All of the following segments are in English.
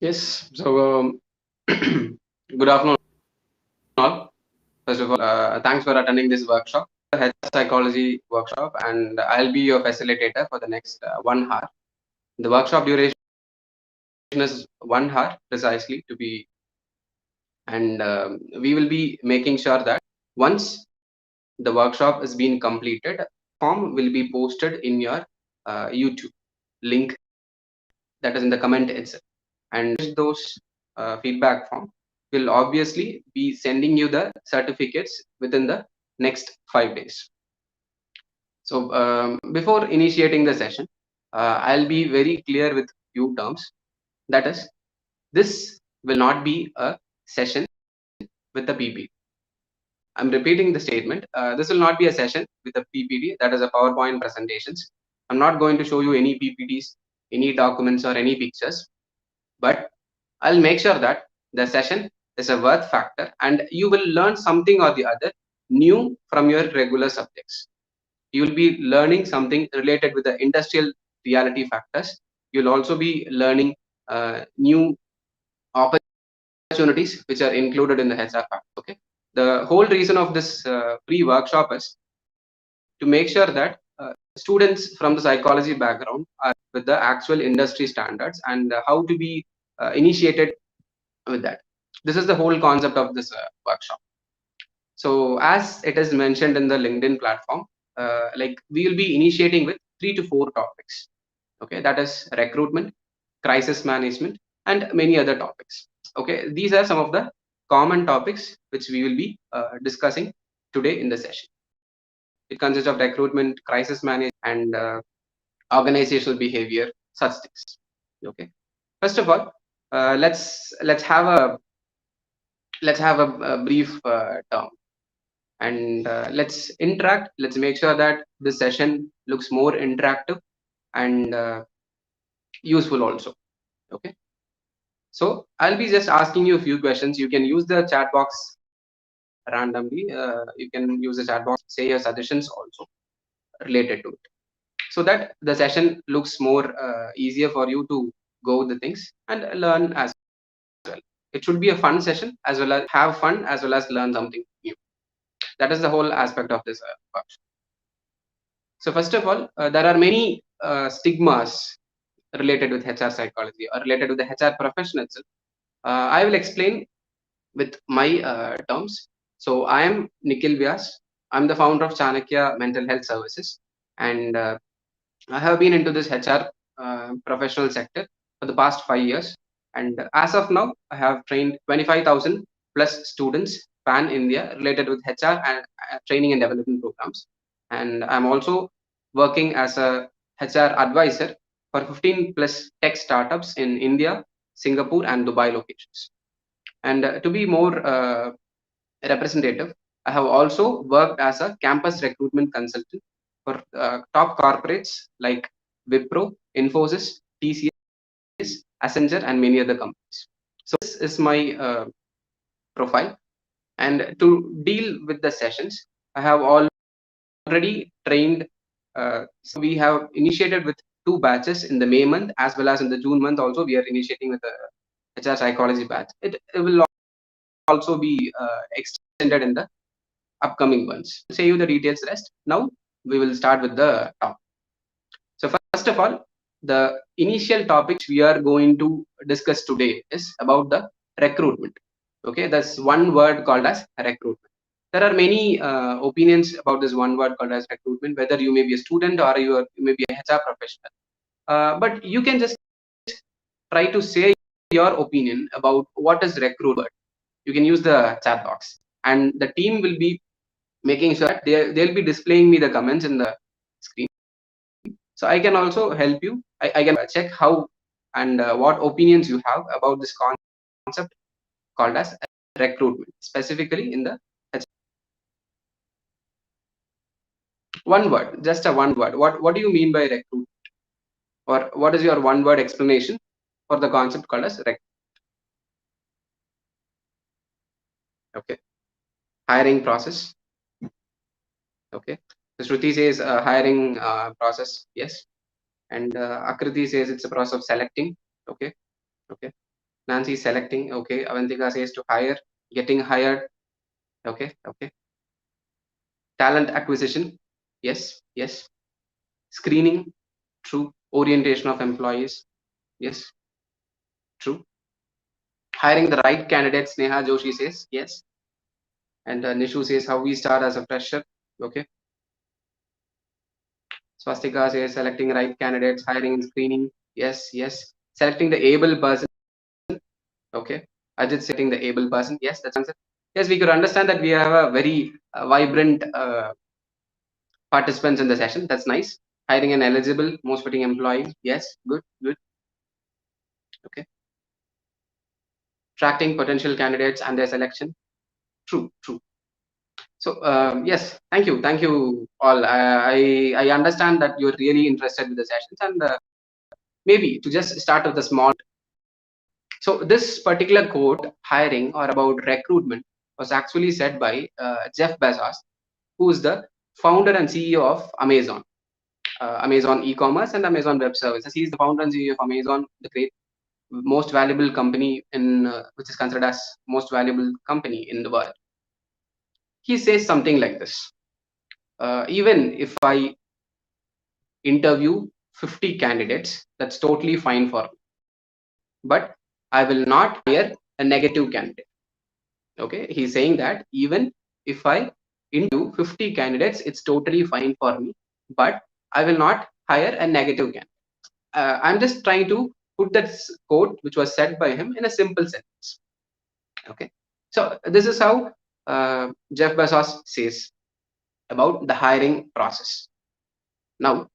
Yes. So, good afternoon, all. First of all, thanks for attending this workshop, the health psychology workshop, and I'll be your facilitator for the next 1 hour. The workshop duration is 1 hour precisely to be, and we will be making sure that once the workshop is being completed, form will be posted in your YouTube link that is in the comment itself, and those feedback form will obviously be sending you the certificates within the next 5 days. So before initiating the session, I'll be very clear with few terms. That is, this will not be a session with a PPT. I'm repeating the statement. This will not be a session with a PPT, that is a PowerPoint presentations. I'm not going to show you any PPTs, any documents or any pictures, but I'll make sure that the session is a worth factor and you will learn something or the other new from your regular subjects. You will be learning something related with the industrial reality factors. You'll also be learning new opportunities which are included in the HR factor. Okay. The whole reason of this free workshop is to make sure that students from the psychology background are with the actual industry standards and how to be initiated with that. This is the whole concept of this workshop. So as it is mentioned in the LinkedIn platform, like we will be initiating with 3 to 4 topics. Okay, that is recruitment, crisis management, and many other topics. Okay, these are some of the common topics which we will be discussing today in the session. It consists of recruitment, crisis management, and organizational behavior, such things. Okay. First of all, let's have a brief term, and let's make sure that this session looks more interactive and useful also. Okay, so I'll be just asking you a few questions. You can use the chat box randomly. You can use the chat box, say your suggestions also related to it, so that the session looks more easier for you to go with the things and learn as well. It should be a fun session as well as have fun as well as learn something new. That is the whole aspect of this workshop. So first of all, there are many stigmas related with HR psychology or related with the HR profession itself. I will explain with my terms. So I am Nikhil Vyas. I'm the founder of Chanakya Mental Health Services, and I have been into this HR professional sector for the past 5 years. And as of now, I have trained 25,000 plus students pan India related with HR and training and development programs. And I'm also working as a HR advisor for 15 plus tech startups in India, Singapore, and Dubai locations. And to be more representative, I have also worked as a campus recruitment consultant for top corporates like Wipro, Infosys, TCS, Accenture, and many other companies. So this is my profile. And to deal with the sessions, I have already trained. So we have initiated with 2 batches in the May month as well as in the June month. Also, we are initiating with the HR psychology batch. It will also be extended in the upcoming ones. Say you the details rest. Now we will start with the topic. So first of all, the initial topic we are going to discuss today is about the recruitment. Okay, that's one word called as recruitment. There are many opinions about this one word called as recruitment, whether you may be a student or you may be a HR professional. But you can just try to say your opinion about what is recruitment. You can use the chat box, and the team will be making sure that they'll be displaying me the comments in the screen, so I can also help you. I can check how and what opinions you have about this concept called as recruitment, specifically in the one word, just a one word. What do you mean by recruit, or what is your one word explanation for the concept called as rec? Okay, hiring process. Okay, so Shruti says hiring process, yes, and Akriti says it's a process of selecting. Okay, Okay. Nancy is selecting. Okay. Avantika says to hire, getting hired. Okay. Okay. Talent acquisition. Yes. Yes. Screening. True. Orientation of employees. Yes. True. Hiring the right candidates. Neha Joshi says yes. And Nishu says how we start as a fresher. Okay. Swastika says selecting right candidates, hiring and screening. Yes. Yes. Selecting the able person. Okay. Ajit setting the able person. Yes, that's answer. Yes, we could understand that we have a very vibrant participants in the session. That's nice. Hiring an eligible, most fitting employee. Yes, good, good. Okay. Tracking potential candidates and their selection. True, true. So yes, thank you all. I understand that you're really interested with the sessions, and maybe to just start with a small. So this particular quote, hiring or about recruitment, was actually said by Jeff Bezos, who is the founder and CEO of Amazon, Amazon e-commerce and Amazon Web Services. He's the founder and CEO of Amazon, the great, most valuable company in, which is considered as most valuable company in the world. He says something like this: even if I interview 50 candidates, that's totally fine for me, but I will not hire a negative candidate. Okay, he's saying that even if I interview 50 candidates, it's totally fine for me, but I will not hire a negative candidate. I'm just trying to put that quote which was said by him in a simple sentence. Okay, so this is how Jeff Bezos says about the hiring process. Now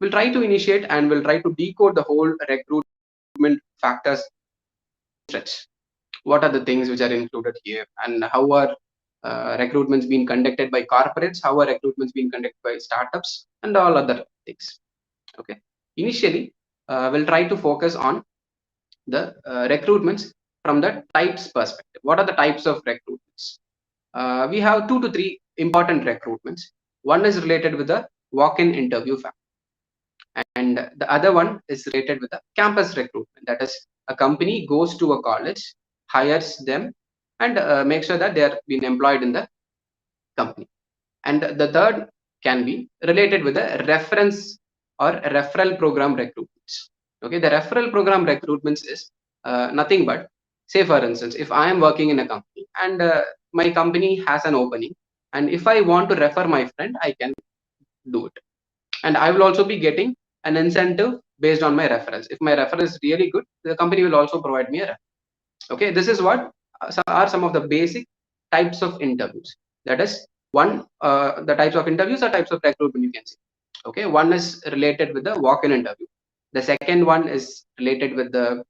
we'll try to initiate and we'll try to decode the whole recruitment factors stretch. What are the things which are included here, and how are recruitments being conducted by corporates, how are recruitments being conducted by startups, and all other things. Okay, initially we'll try to focus on the recruitments from the types perspective. What are the types of recruitments? We have 2 to 3 important recruitments. One is related with the walk-in interview factor, and the other one is related with the campus recruitment. That is, a company goes to a college, hires them, and make sure that they are being employed in the company. And the third can be related with the reference or referral program recruitments. Okay, the referral program recruitments is nothing but, say for instance, if I am working in a company and my company has an opening, and if I want to refer my friend, I can do it, and I will also be getting an incentive based on my reference. If my referral is really good, the company will also provide me a referral. Okay, this is what are some of the basic types of interviews. That is one, the types of interviews are types of recruitment, you can see. Okay, one is related with the walk-in interview, the second one is related with the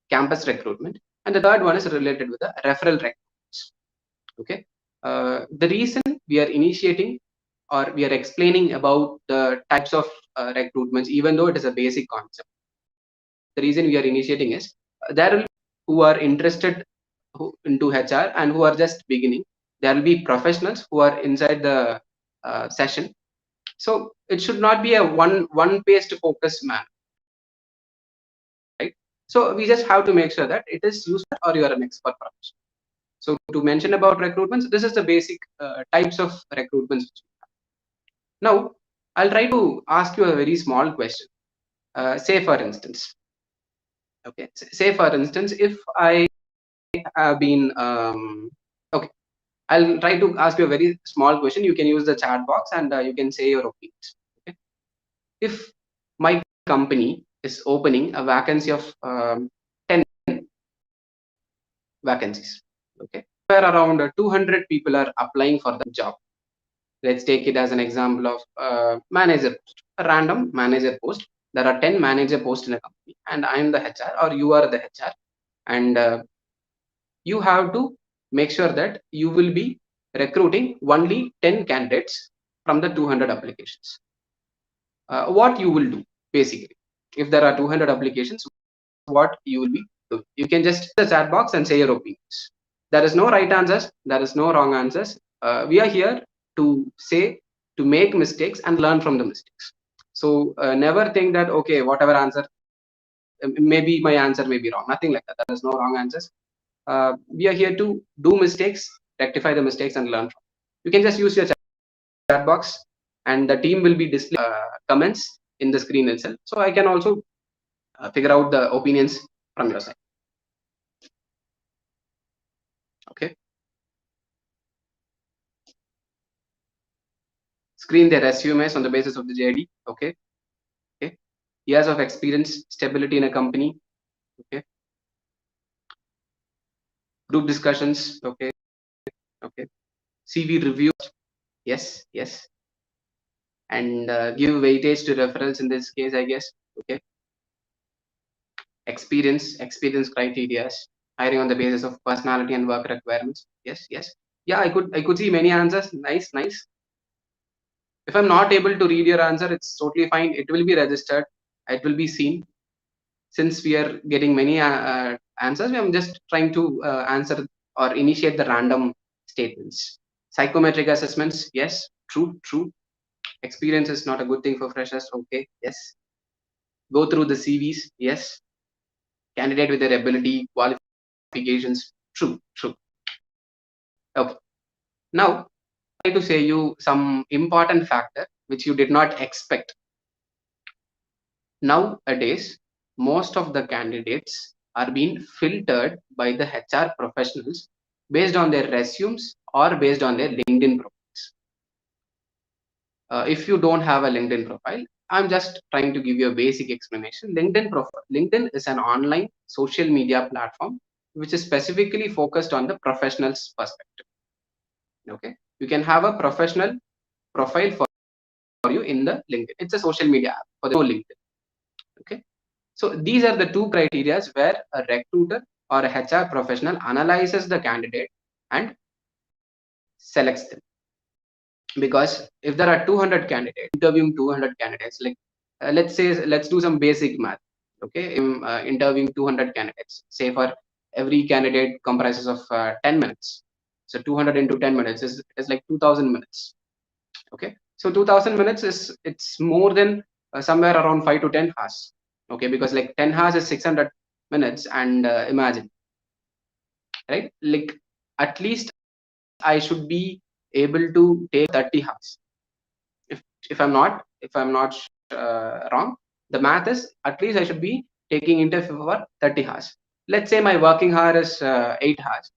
campus recruitment, and the third one is related with the referral recruitments. Okay, the reason we are initiating or we are explaining about the types of recruitments, even though it is a basic concept, the reason we are initiating is there will be who are interested into HR and who are just beginning. There will be professionals who are inside the session. So it should not be a one page to focus man, right? So we just have to make sure that it is useful or you are an expert professional. So to mention about recruitments, this is the basic types of recruitments. Now I'll try to ask you a very small question. Say for instance, okay, say for instance, if I have been okay, I'll try to ask you a very small question. You can use the chat box and you can say your opinions. Okay, if my company is opening a vacancy of 10 vacancies, okay, where around 200 people are applying for the job. Let's take it as an example of manager post, a random manager post. There are 10 manager posts in a company, and I am the HR or you are the HR, and you have to make sure that you will be recruiting only 10 candidates from the 200 applications. What you will do basically, if there are 200 applications, what you will be doing? You can just the chat box and say your opinions. There is no right answers, there is no wrong answers. We are here to say, to make mistakes and learn from the mistakes. So never think that okay, whatever answer maybe my answer may be wrong. Nothing like that. There's no wrong answers. We are here to do mistakes, rectify the mistakes, and learn from. You can just use your chat box, and the team will be displaying comments in the screen itself. So I can also figure out the opinions from your side. Okay. Screen their resumes on the basis of the JD. Okay. Okay. Years of experience, stability in a company. Okay. Group discussions. Okay. Okay. CV review. Yes. Yes. And give weightage to referrals in this case, I guess. Okay. Experience criteria, hiring on the basis of personality and work requirements. Yes. Yes. Yeah, I could see many answers. Nice. Nice. If I'm not able to read your answer, it's totally fine. It will be registered. It will be seen. Since we are getting many answers, I'm just trying to answer or initiate the random statements. Psychometric assessments. Yes. True. True. Experience is not a good thing for freshers. Okay. Yes. Go through the CVs. Yes. Candidate with their ability, qualifications. True. True. Okay. Now, I try to say you some important factor which you did not expect. Nowadays, most of the candidates are being filtered by the HR professionals based on their resumes or based on their LinkedIn profiles. If you don't have a LinkedIn profile, I'm just trying to give you a basic explanation. LinkedIn is an online social media platform which is specifically focused on the professional's perspective. Okay, you can have a professional profile for you in the LinkedIn. It's a social media app for the LinkedIn. Okay, so these are the two criteria where a recruiter or a HR professional analyzes the candidate and selects them. Because if there are 200 candidates interviewing 200 candidates, like let's do some basic math. Okay, interviewing 200 candidates, say for every candidate comprises of 10 minutes, so 200 into 10 minutes is like 2000 minutes. Okay, so 2000 minutes is it's more than somewhere around 5 to 10 hours. Okay, because like 10 hours is 600 minutes, and imagine, right, like at least I should be able to take 30 hours. If I'm not wrong, the math is at least I should be taking interview for 30 hours. Let's say my working hour is 8 hours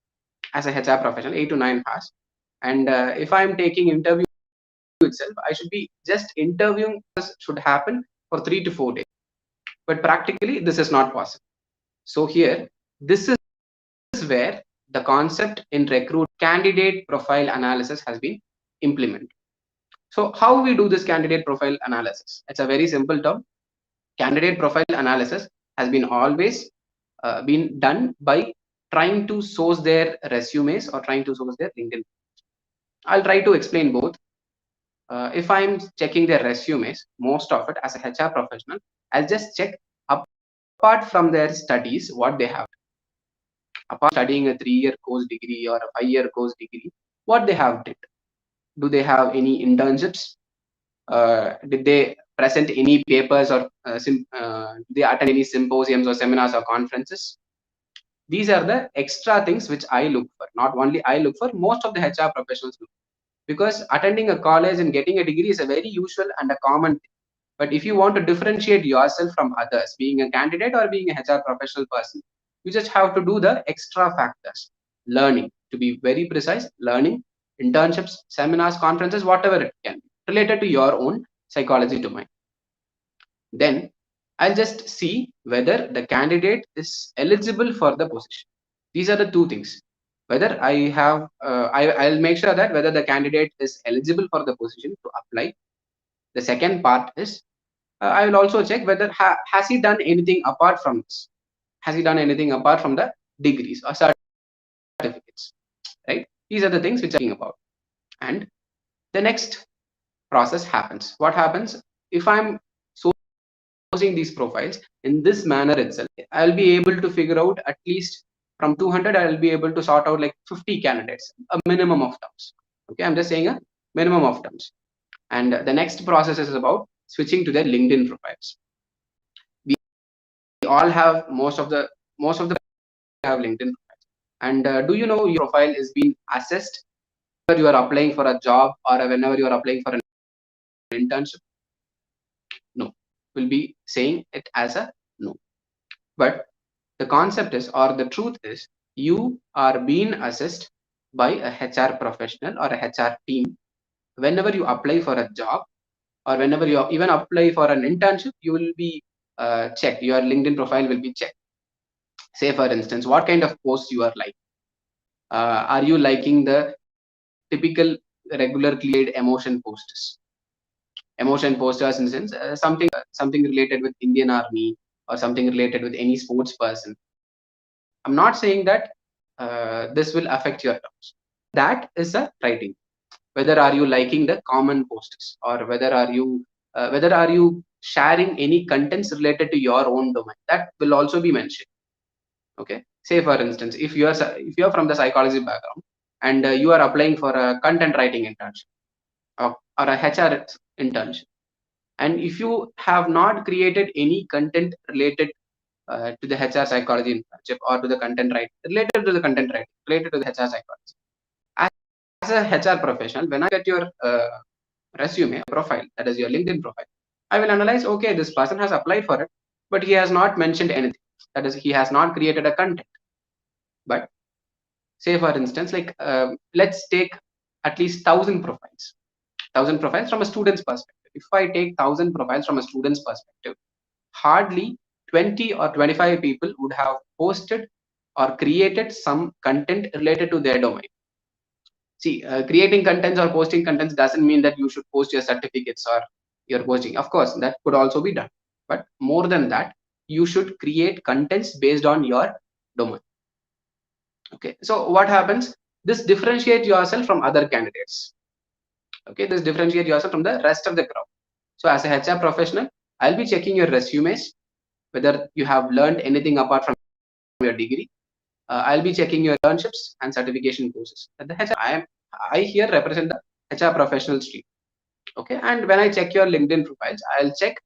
as a HR professional, 8 to 9 hours, and if I'm taking interview itself, I should be just interviewing should happen for 3 to 4 days. But practically, this is not possible. So here, this is where the concept in recruit candidate profile analysis has been implemented. So how we do this candidate profile analysis? It's a very simple term. Candidate profile analysis has been always been done by trying to source their resumes or trying to source their LinkedIn. I'll try to explain both. If I'm checking their resumes, most of it as a HR professional, I'll just check apart from their studies, what they have. Apart studying a 3-year course degree or a 5-year course degree, what they have did. Do they have any internships? Did they present any papers or did they attend any symposiums or seminars or conferences? These are the extra things which I look for. Not only I look for, most of the HR professionals look. Because attending a college and getting a degree is a very usual and a common thing. But if you want to differentiate yourself from others, being a candidate or being a HR professional person, you just have to do the extra factors. Learning, to be very precise, learning, internships, seminars, conferences, whatever it can be, related to your own psychology domain. Then I'll just see whether the candidate is eligible for the position. These are the two things. Whether I have, I'll make sure that whether the candidate is eligible for the position to apply. The second part is I will also check whether has he done anything apart from this. Has he done anything apart from the degrees or certificates, right? These are the things which I'm talking about. And the next process happens. What happens if I'm sourcing these profiles in this manner itself? I'll be able to figure out at least from 200, I'll be able to sort out like 50 candidates, a minimum of terms. Okay, I'm just saying a minimum of terms. And the next process is about switching to their LinkedIn profiles. We all have most of the have LinkedIn profiles. And do you know your profile is being assessed whenever you are applying for a job or whenever you are applying for an internship? No, we'll be saying it as a no. But the concept is, or the truth is, you are being assessed by a HR professional or a HR team whenever you apply for a job, or whenever you even apply for an internship. You will be checked. Your LinkedIn profile will be checked. Say for instance, what kind of posts you are like. Are you liking the typical regular created emotion posters in the sense something related with Indian Army or something related with any sports person? I'm not saying that this will affect your terms. That is a writing. Whether are you liking the common posters, or whether are you sharing any contents related to your own domain, that will also be mentioned. Okay, say for instance, if you are from the psychology background and you are applying for a content writing internship, or a HR internship, and if you have not created any content related to the HR psychology internship, or to the content writing related to the content writing related to the HR psychology, as a HR professional, when I get your resume profile, that is your LinkedIn profile, I will analyze, okay, this person has applied for it, but he has not mentioned anything, that is he has not created a content. But say for instance, like let's take at least 1,000 profiles from a student's perspective. If I take 1,000 profiles from a student's perspective, hardly 20 or 25 people would have posted or created some content related to their domain. See, creating contents or posting contents doesn't mean that you should post your certificates or your posting. Of course, that could also be done. But more than that, you should create contents based on your domain. Okay, so what happens? This differentiate yourself from other candidates. Okay, this differentiate yourself from the rest of the crowd. So as a HR professional, I'll be checking your resumes, whether you have learned anything apart from your degree. I'll be checking your internships and certification courses. At the HR, I here represent the HR professional stream. Okay, and when I check your LinkedIn profiles, I'll check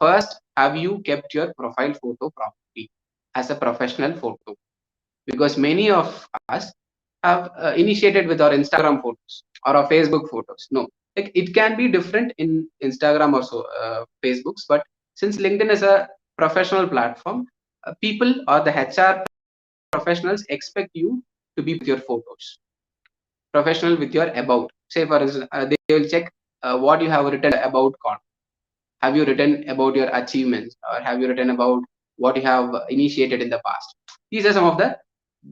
first, have you kept your profile photo properly as a professional photo? Because many of us have initiated with our Instagram photos or our Facebook photos. No, like it can be different in Instagram or so Facebooks, but since LinkedIn is a professional platform, people or the HR professionals expect you to be with your photos, professional with your about. Say for instance, they will check what you have written about con. Have you written about your achievements, or have you written about what you have initiated in the past? These are some of the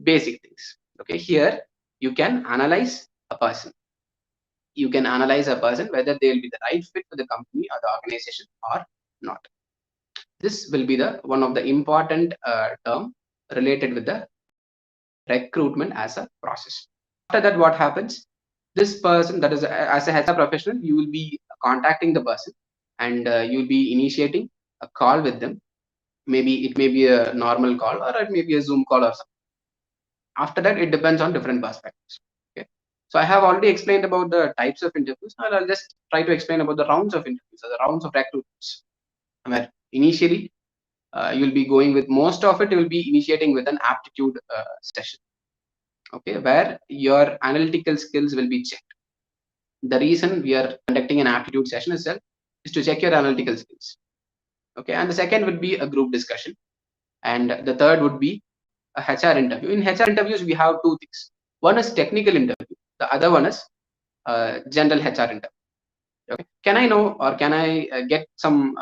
basic things. Okay, here you can analyze a person. You can analyze a person whether they will be the right fit for the company or the organization or not. This will be the one of the important term related with the recruitment as a process. After that, what happens? This person, that is as a HR professional, you will be contacting the person, and you will be initiating a call with them. Maybe it may be a normal call, or it may be a Zoom call or something. After that, it depends on different perspectives. Okay, so I have already explained about the types of interviews. Now I'll just try to explain about the rounds of interviews, or the rounds of recruitments. Where initially you'll be going with, most of it you will be initiating with an aptitude session. Okay, where your analytical skills will be checked. The reason we are conducting an aptitude session itself is to check your analytical skills. Okay, and the second would be a group discussion, and the third would be a HR interview. In HR interviews, we have two things. One is technical interview. The other one is general HR interview. Okay, can I know, or can I get some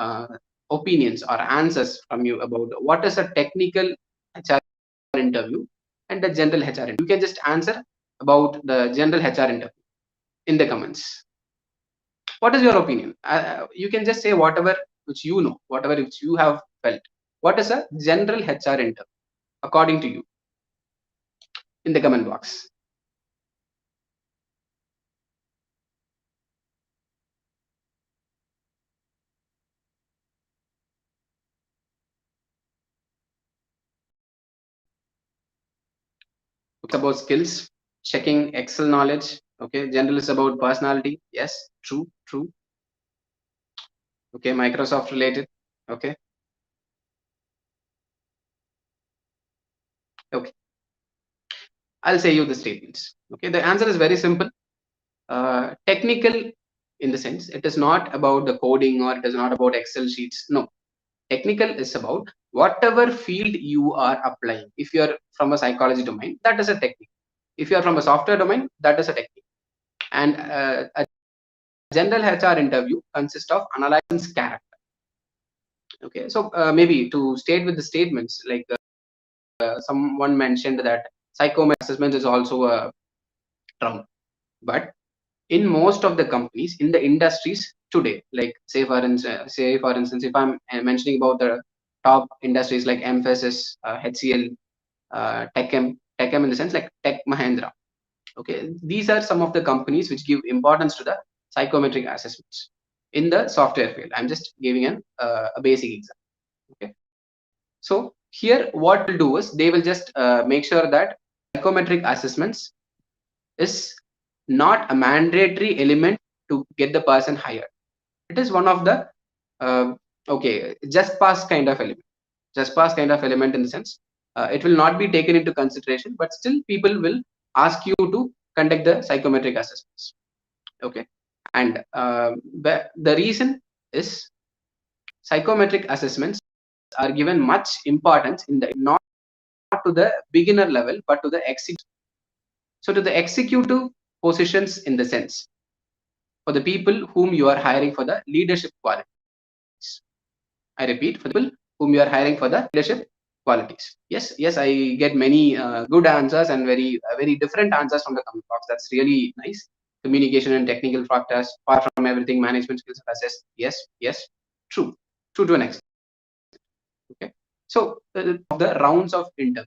opinions or answers from you about what is a technical HR interview and the general HR interview? You can just answer about the general HR interview in the comments. What is your opinion? You can just say whatever which you know, whatever which you have felt. What is a general HR interview according to you, in the comment box? It's about skills, checking Excel knowledge. Okay, general is about personality. Yes, true, true. Okay, Microsoft related. Okay, Okay, I'll say you the statements. Okay, the answer is very simple. Technical, in the sense, it is not about the coding or it is not about Excel sheets. No, technical is about whatever field you are applying. If you are from a psychology domain, that is a technique. If you are from a software domain, that is a technique. And a general HR interview consists of analyzing character. Okay, so maybe to state with the statements, like someone mentioned that psychometric assessment is also a term, but in most of the companies in the industries today, like say for instance, if I'm mentioning about the top industries like Mphasis, HCL, Techem in the sense like Tech Mahindra. Okay, these are some of the companies which give importance to the psychometric assessments in the software field. I'm just giving a basic example. Okay, so here what will do is they will just make sure that psychometric assessments is not a mandatory element to get the person hired. It is one of the okay, just pass kind of element. Just pass kind of element in the sense it will not be taken into consideration, but still people will ask you to conduct the psychometric assessments. Okay, and the reason is psychometric assessments are given much importance in the not to the beginner level but to the executive. So to the executive positions, in the sense, for the people whom you are hiring for the leadership qualities. I repeat, for the people whom you are hiring for the leadership qualities. Yes, yes, I get many good answers and very different answers from the comment box. That's really nice. Communication and technical factors, far from everything, management skills assessed. Yes, yes, true, true to an extent. Okay, so the rounds of interviews.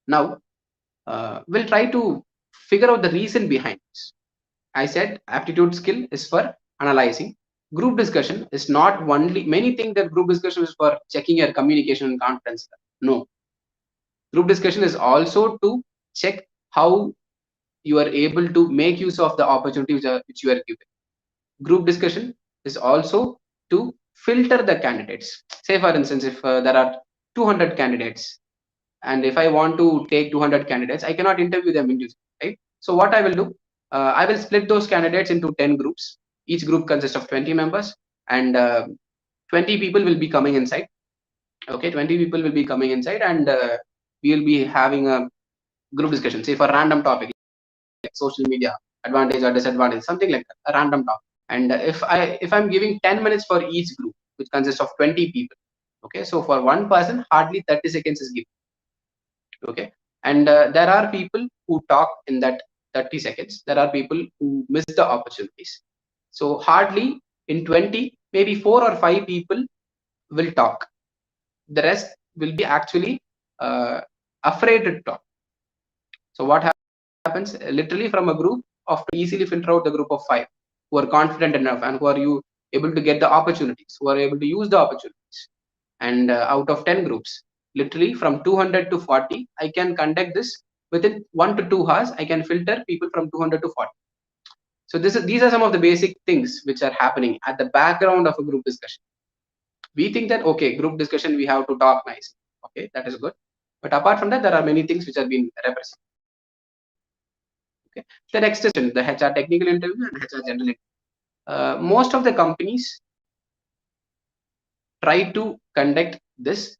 Now we'll try to figure out the reason behind this. I said aptitude skill is for analyzing. Group discussion is not only, many think that group discussion is for checking your communication and confidence. No. Group discussion is also to check how you are able to make use of the opportunity which you are given. Group discussion is also to filter the candidates. Say for instance, if there are 200 candidates, and if I want to take 200 candidates, I cannot interview them individually, right? So what I will do, I will split those candidates into 10 groups. Each group consists of 20 members, and 20 people will be coming inside. Okay, 20 people will be coming inside, and we will be having a group discussion, say for a random topic like social media advantage or disadvantage, something like that, a random topic. And if I'm giving 10 minutes for each group, which consists of 20 people, okay, so for one person hardly 30 seconds is given. Okay, and there are people who talk in that 30 seconds. There are people who miss the opportunities. So hardly in 20, maybe 4 or 5 people will talk. The rest will be actually afraid to talk. So what happens, literally from a group of, easily filter out the group of 5 who are confident enough and who are you able to get the opportunities, who are able to use the opportunities. And out of 10 groups, literally from 200 to 40, I can conduct this within 1 to 2 hours. I can filter people from 200 to 40. So these are some of the basic things which are happening at the background of a group discussion. We think that, okay, group discussion, we have to talk nice. Okay, that is good. But apart from that, there are many things which have been represented. Okay, the next is the HR technical interview and HR general interview. Most of the companies try to conduct this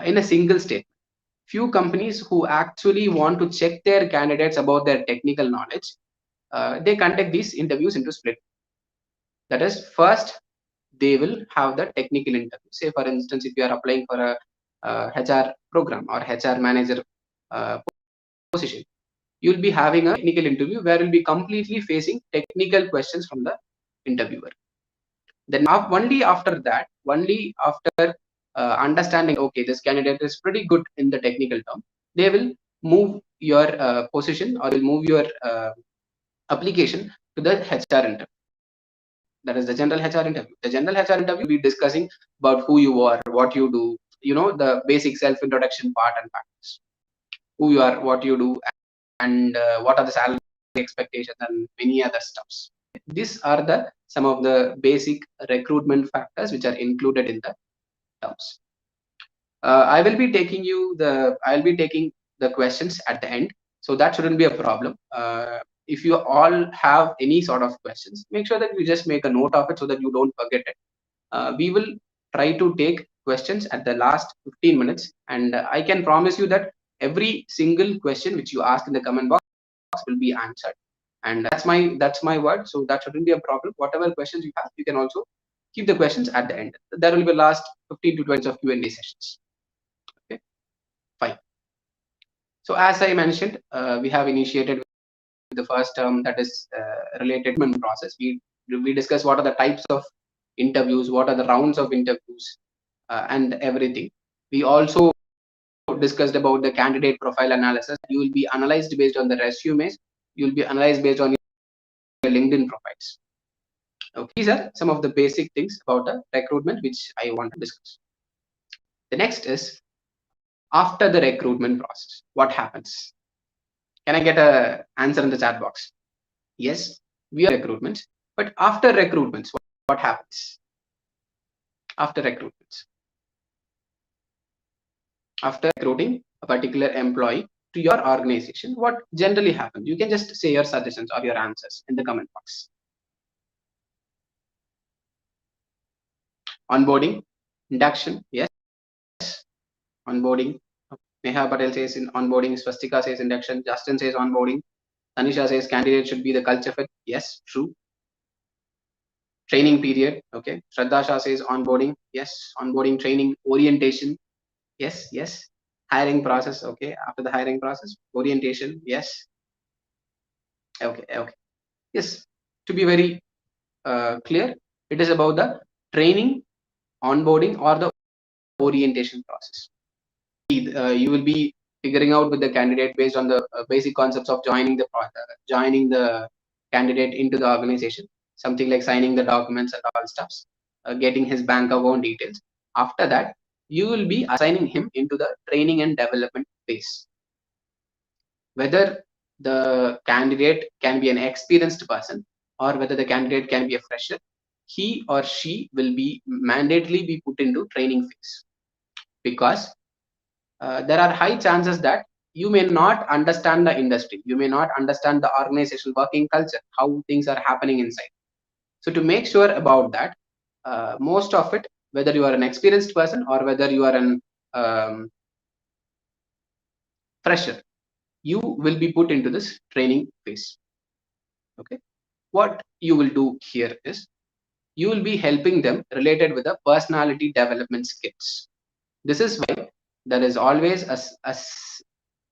in a single statement. Few companies who actually want to check their candidates about their technical knowledge, they conduct these interviews into split. That is, first they will have the technical interview. Say for instance, if you are applying for a HR program or HR manager position, you'll be having a technical interview where you'll be completely facing technical questions from the interviewer. Then only after that, only after understanding, okay, this candidate is pretty good in the technical term, they will move your position or will move your application to the HR interview. That is the general HR interview. The general HR interview will be discussing about who you are, what you do, the basic self-introduction part and factors. Who you are, what you do, and what are the salary expectations and many other stuffs. These are some of the basic recruitment factors which are included in the terms. I will be taking the questions at the end, so that shouldn't be a problem. If you all have any sort of questions, make sure that you just make a note of it so that you don't forget it. We will try to take questions at the last 15 minutes, and I can promise you that every single question which you ask in the comment box will be answered, and that's my word, so that shouldn't be a problem. Whatever questions you have, you can also keep the questions at the end. There will be last 15 to 20 of Q&A sessions. Okay, fine. So as I mentioned, we have initiated with the first term, that is related to process. We discuss what are the types of interviews, what are the rounds of interviews, and everything. We also discussed about the candidate profile analysis. You will be analyzed based on the resumes. You will be analyzed based on your LinkedIn profiles. Okay, these are some of the basic things about the recruitment which I want to discuss. The next is, after the recruitment process, what happens? Can I get a answer in the chat box? Yes, we are recruitments, but after recruitments, what happens? After recruitments, after recruiting a particular employee to your organization, what generally happens? You can just say your suggestions or your answers in the comment box. Onboarding, induction, yes. Onboarding. Neha Patel says in onboarding. Swastika says induction. Justin says onboarding. Tanisha says candidate should be the culture fit. Yes, true. Training period. Okay. Shraddha Shah says onboarding. Yes. Onboarding, training, orientation. Yes, yes. Hiring process. Okay. After the hiring process, orientation. Yes. Okay, okay. Yes. To be very clear, it is about the training, onboarding, or the orientation process. You will be figuring out with the candidate based on the basic concepts of joining the candidate into the organization, something like signing the documents and all stuffs, getting his bank account details. After that, you will be assigning him into the training and development phase. Whether the candidate can be an experienced person or whether the candidate can be a fresher, he or she will be mandatorily be put into training phase, because there are high chances that you may not understand the industry, you may not understand the organizational working culture, how things are happening inside. So to make sure about that, most of it, whether you are an experienced person or whether you are an fresher, you will be put into this training phase. Okay, what you will do here is, you will be helping them related with the personality development skills. This is why there is always a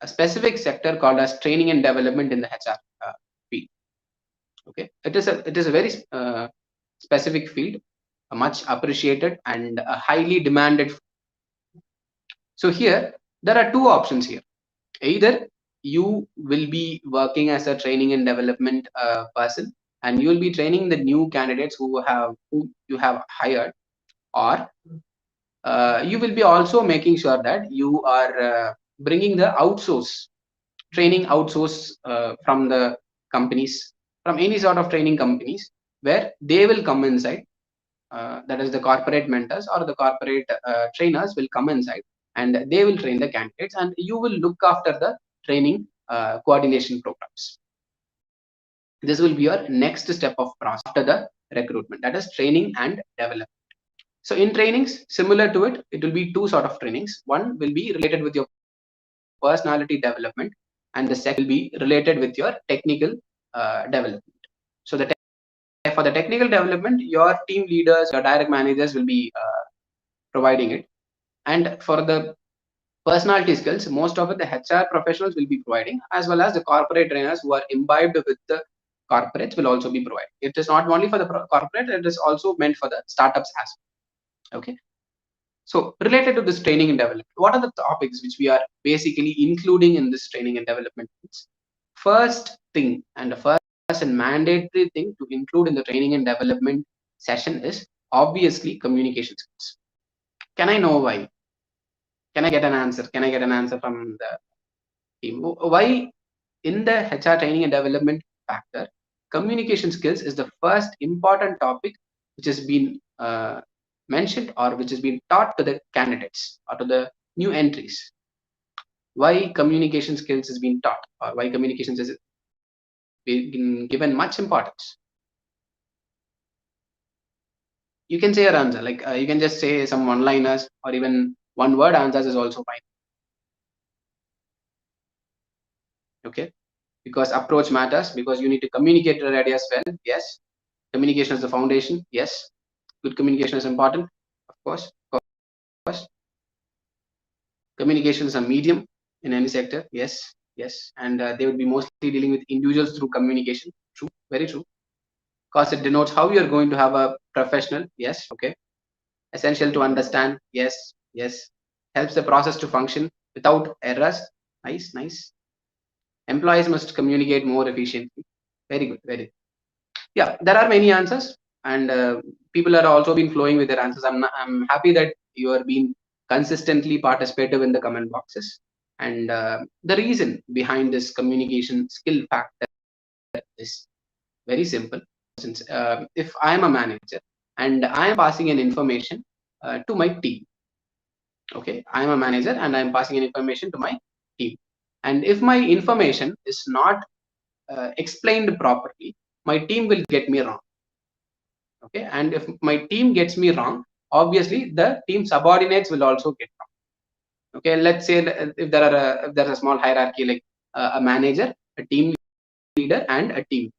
specific sector called as training and development in the HR field. Okay, it is a very specific field, much appreciated and highly demanded. So here there are two options here. Either you will be working as a training and development person, and you will be training the new candidates who you have hired, or you will be also making sure that you are bringing the training outsource from the companies, from any sort of training companies, where they will come inside, that is the corporate mentors or the corporate trainers will come inside, and they will train the candidates, and you will look after the training coordination programs. This will be your next step of process after the recruitment, that is training and development. So in trainings, similar to it, it will be two sort of trainings. One will be related with your personality development, and the second will be related with your technical development. So for the technical development, your team leaders, your direct managers will be providing it, and for the personality skills, most of it the HR professionals will be providing, as well as the corporate trainers who are imbibed with the corporates will also be provided. It is not only for the corporate, it is also meant for the startups as well. Okay, so related to this training and development, what are the topics which we are basically including in this training and development? First thing, and the first and mandatory thing to include in the training and development session is obviously communication skills. Can I know why? Can I get an answer? Can I get an answer from the team? Why in the HR training and development factor, communication skills is the first important topic which has been mentioned or which has been taught to the candidates or to the new entries. Why communication skills is being taught, or why communications is being given much importance. You can say your answer, like you can just say some one-liners or even one-word answers is also fine. Okay, because approach matters, because you need to communicate your ideas well. Yes, communication is the foundation. Yes, good communication is important. Of course, of course. Communication is a medium in any sector. Yes, yes, and they would be mostly dealing with individuals through communication. True, very true. Because it denotes how you're going to have a professional. Yes, okay. Essential to understand. Yes, yes. Helps the process to function without errors. Nice, nice. Employees must communicate more efficiently. Very good, very good. Yeah, there are many answers, and people are also been flowing with their answers. I'm happy that you are being consistently participative in the comment boxes. And the reason behind this communication skill factor is very simple. Since if I am a manager and I am passing an information to my team, okay, I am a manager and I am passing an information to my team, and if my information is not explained properly, my team will get me wrong. Okay, and if my team gets me wrong, obviously the team subordinates will also get wrong. Okay, let's say that if there's a small hierarchy, like a manager, a team leader, and a team.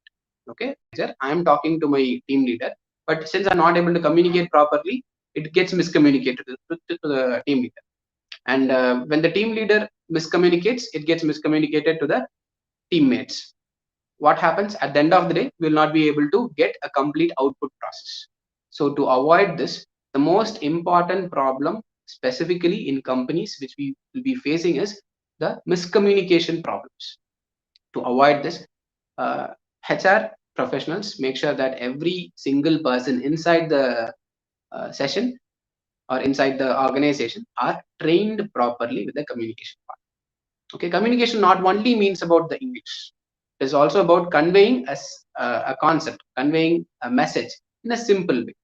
Okay, I am talking to my team leader, but since I'm not able to communicate properly, it gets miscommunicated to the team leader. And when the team leader miscommunicates, it gets miscommunicated to the teammates. What happens at the end of the day? We will not be able to get a complete output process. So to avoid this, the most important problem specifically in companies which we will be facing is the miscommunication problems. To avoid this, HR professionals make sure that every single person inside the session or inside the organization are trained properly with the communication part. Okay, communication not only means about the English. It is also about conveying a concept, conveying a message in a simple way.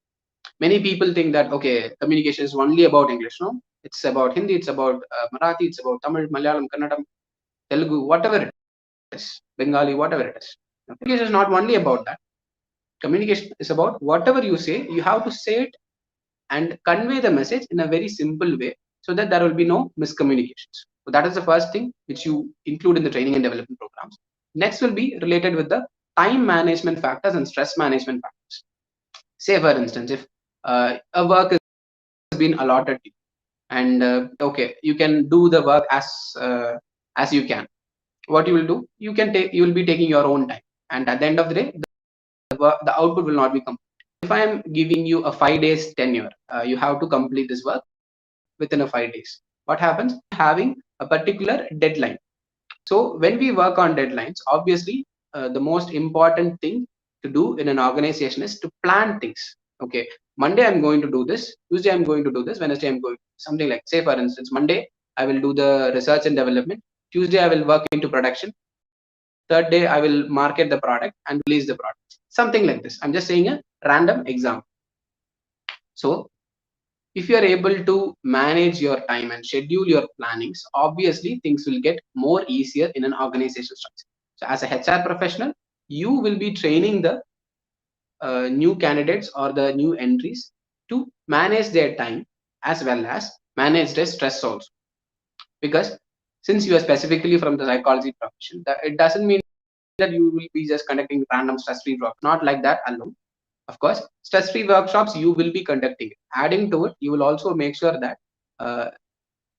Many people think that, okay, communication is only about English. No, it's about Hindi, it's about Marathi, it's about Tamil, Malayalam, Kannadam, Telugu, whatever it is, Bengali, whatever it is. Communication is not only about that. Communication is about whatever you say, you have to say it and convey the message in a very simple way so that there will be no miscommunications. So that is the first thing which you include in the training and development programs. Next will be related with the time management factors and stress management factors. Say for instance, if a work has been allotted to you, and okay, you can do the work as you can. What you will do, you will be taking your own time, and at the end of the day, the output will not be complete. If I am giving you a 5 days tenure, you have to complete this work within a 5 days. What happens? Having a particular deadline. So when we work on deadlines, obviously the most important thing to do in an organization is to plan things. Okay, Monday I'm going to do this, Tuesday I'm going to do this, Wednesday I'm going to something like, say for instance, Monday I will do the research and development, Tuesday I will work into production, third day I will market the product and release the product. Something like this. I'm just saying a random example. So if you are able to manage your time and schedule your plannings, obviously things will get more easier in an organization structure. So as a HR professional, you will be training the new candidates or the new entries to manage their time as well as manage their stress also. Because since you are specifically from the psychology profession, that it doesn't mean that you will be just conducting random stress-free work. Not like that alone. Of course, stress-free workshops you will be conducting. Adding to it, you will also make sure that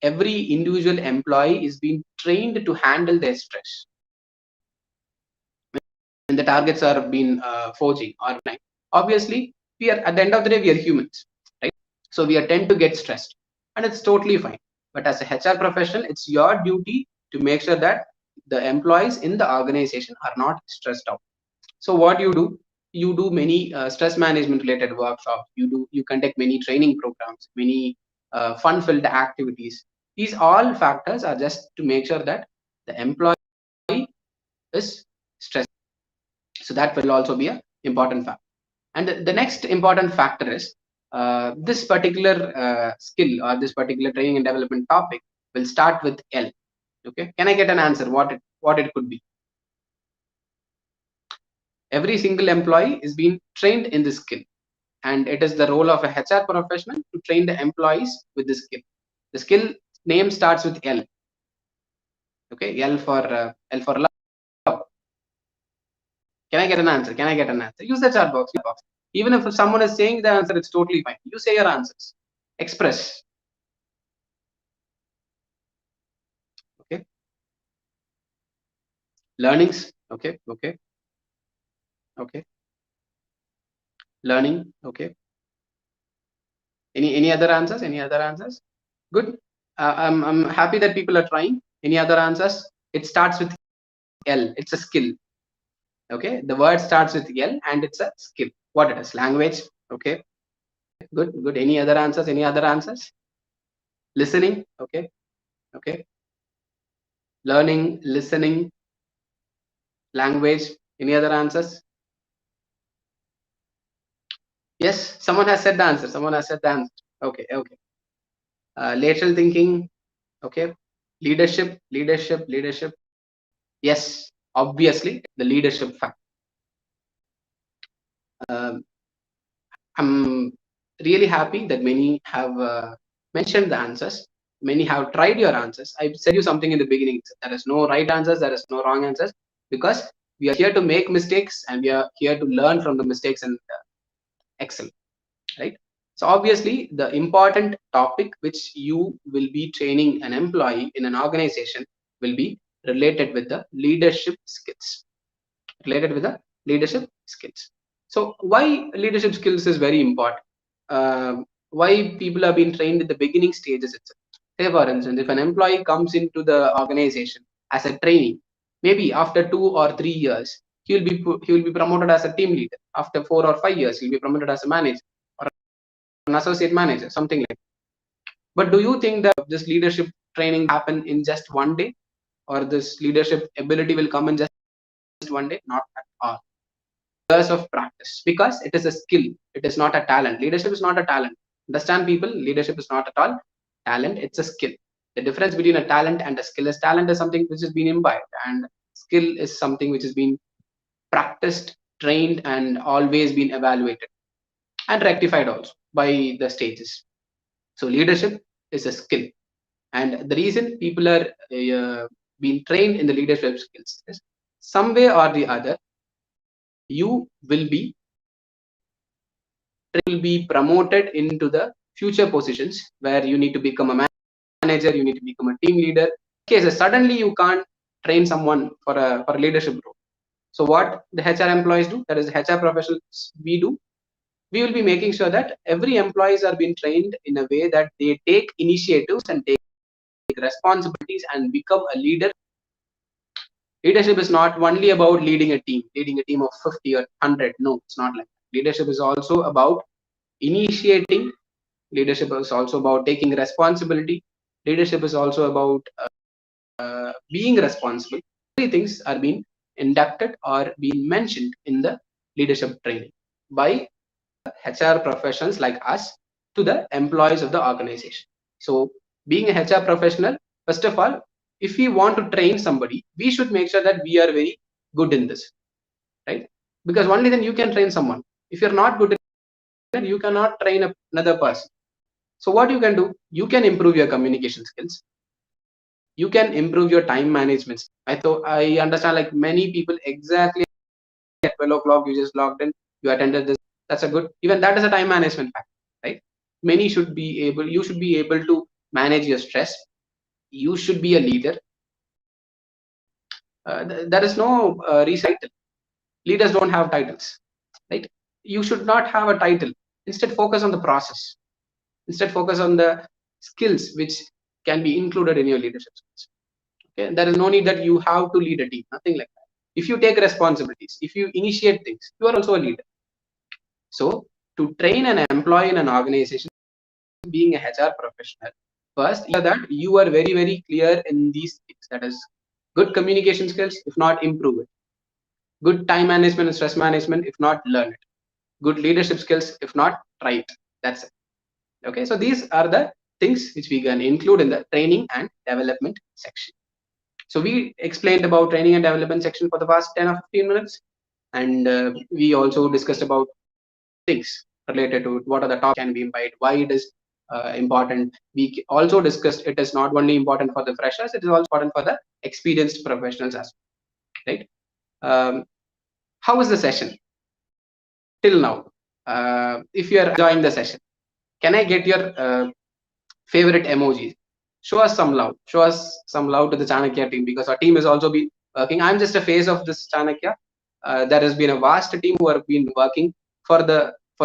every individual employee is being trained to handle their stress. When the targets are being forging or like, obviously, we are at the end of the day we are humans, right? So we are tend to get stressed, and it's totally fine. But as a HR professional, it's your duty to make sure that the employees in the organization are not stressed out. So what you do many stress management related workshops, you conduct many training programs, many fun filled activities. These all factors are just to make sure that the employee is stressed. So that will also be an important factor. And the next important factor is this particular skill or this particular training and development topic will start with L. Okay, can I get an answer? What it could be? Every single employee is being trained in this skill, and it is the role of a HR professional to train the employees with this skill. The skill name starts with L. Okay, L for love. Can I get an answer? Can I get an answer? Use the chat box. Even if someone is saying the answer, it's totally fine. You say your answers. Express. Okay. Learnings. Okay. Okay. Okay. Learning. Okay. Any other answers? Any other answers? Good. I'm happy that people are trying. Any other answers? It starts with L. It's a skill. Okay. The word starts with L and it's a skill. What it is? Language. Okay. Good. Good. Any other answers? Any other answers? Listening. Okay. Okay. Learning, listening, language. Any other answers? Yes, someone has said the answer. Someone has said the answer. Okay, okay. Lateral thinking. Okay. Leadership, leadership, leadership. Yes, obviously the leadership fact. I'm really happy that many have mentioned the answers. Many have tried your answers. I said you something in the beginning. There is no right answers. There is no wrong answers, because we are here to make mistakes and we are here to learn from the mistakes and excel. Right. So obviously the important topic which you will be training an employee in an organization will be related with the leadership skills. Related with the leadership skills. So why leadership skills is very important? Why people are being trained at the beginning stages itself. Say for instance, if an employee comes into the organization as a trainee, maybe after 2 or 3 years, he will be promoted as a team leader. After 4 or 5 years, he'll be promoted as a manager or an associate manager, something like that. But do you think that this leadership training happen in just one day, or this leadership ability will come in just one day? Not at all. Years of practice, because it is a skill. It is not a talent. Leadership is not a talent. Understand, people? Leadership is not at all talent. It's a skill. The difference between a talent and a skill is talent is something which has been imbibed, and skill is something which has been practiced, trained, and always been evaluated and rectified also by the stages. So leadership is a skill, and the reason people are being trained in the leadership skills is some way or the other you will be promoted into the future positions where you need to become a manager, you need to become a team leader. Cases suddenly you can't train someone for a leadership role. So what the HR employees do, that is the HR professionals we do, we will be making sure that every employees are being trained in a way that they take initiatives and take responsibilities and become a leader. Leadership is not only about leading a team of 50 or 100. No, it's not like that. Leadership is also about initiating. Leadership is also about taking responsibility. Leadership is also about being responsible. Three things are being inducted or being mentioned in the leadership training by HR professionals like us to the employees of the organization. So being a HR professional, first of all, if we want to train somebody, we should make sure that we are very good in this, right? Because only then you can train someone. If you're not good in it, you cannot train another person. So what you can do, you can improve your communication skills. You can improve your time management. I understand, like many people exactly at 12 o'clock you just logged in, you attended this. That's a good, even that is a time management factor, right? You should be able to manage your stress. You should be a leader. There is no recital. Leaders don't have titles, right? You should not have a title. Instead, focus on the process. Instead, focus on the skills which can be included in your leadership skills. Okay, there is no need that you have to lead a team. Nothing like that. If you take responsibilities, if you initiate things, you are also a leader. So to train an employee in an organization, being a HR professional, first that you are very, very clear in these things. That is good communication skills, if not improve it. Good time management and stress management, if not learn it. Good leadership skills, if not try it. That's it. Okay, so these are the things which we can include in the training and development section. So we explained about training and development section for the past 10 or 15 minutes, and we also discussed about things related to what are the topics can be implied, why it is important. We also discussed it is not only important for the freshers, it is also important for the experienced professionals as well, right? How was the session till now? If you are enjoying the session, can I get your favorite emojis? Show us some love. Show us some love to the Chanakya team, because our team has also been working. I'm just a face of this Chanakya. There has been a vast team who have been working for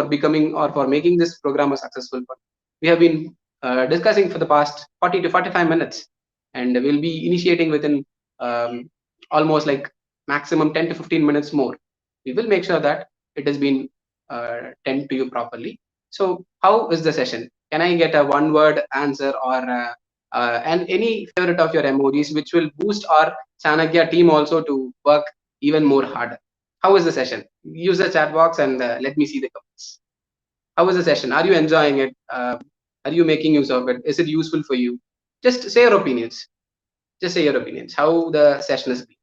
becoming or for making this program a successful one. We have been discussing for the past 40 to 45 minutes, and we'll be initiating within almost like maximum 10 to 15 minutes more. We will make sure that it has been tend to you properly. So how is the session? Can I get a one word answer, or and any favorite of your emojis which will boost our Chanakya team also to work even more harder? How is the session? Use the chat box and let me see the comments. How was the session? Are you enjoying it? Are you making use of it? Is it useful for you? Just say your opinions. Just say your opinions. How the session has been.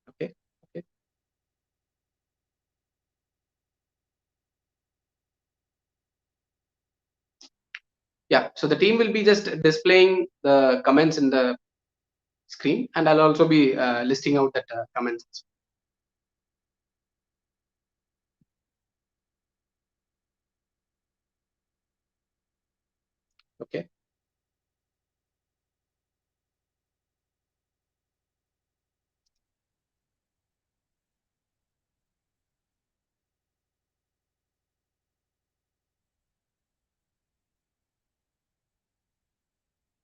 Okay. Okay. Yeah. So the team will be just displaying the comments in the screen, and I'll also be listing out that comments. Okay.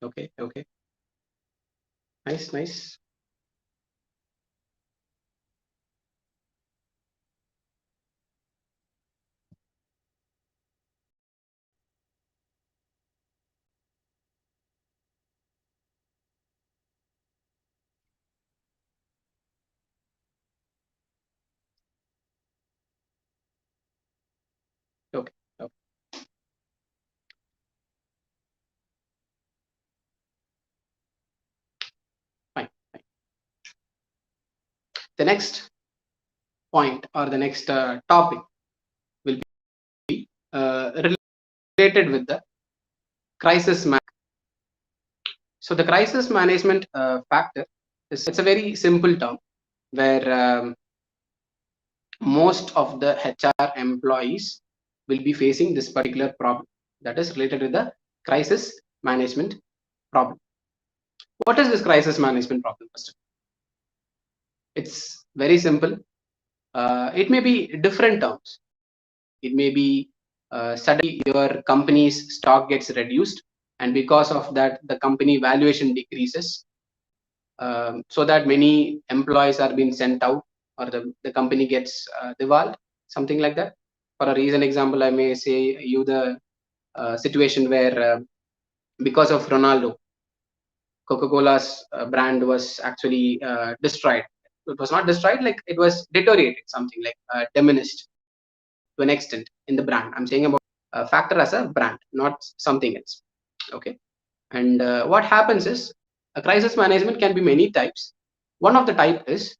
Okay. Okay. Nice. Nice. Okay. Okay. Fine. Fine. The next point or the next topic will be related with the crisis management. So the crisis management factor is, it's a very simple term where most of the HR employees will be facing this particular problem that is related to the crisis management problem. What is this crisis management problem? First, it's very simple. It may be different terms. It may be suddenly your company's stock gets reduced, and because of that, the company valuation decreases, so that many employees are being sent out, or the company gets devolved, something like that. For a recent example, I may say you the situation where because of Ronaldo, Coca-Cola's brand was actually destroyed. It was not destroyed, like it was deteriorated, something like diminished to an extent in the brand. I'm saying about a factor as a brand, not something else. Okay. And what happens is a crisis management can be many types. One of the type is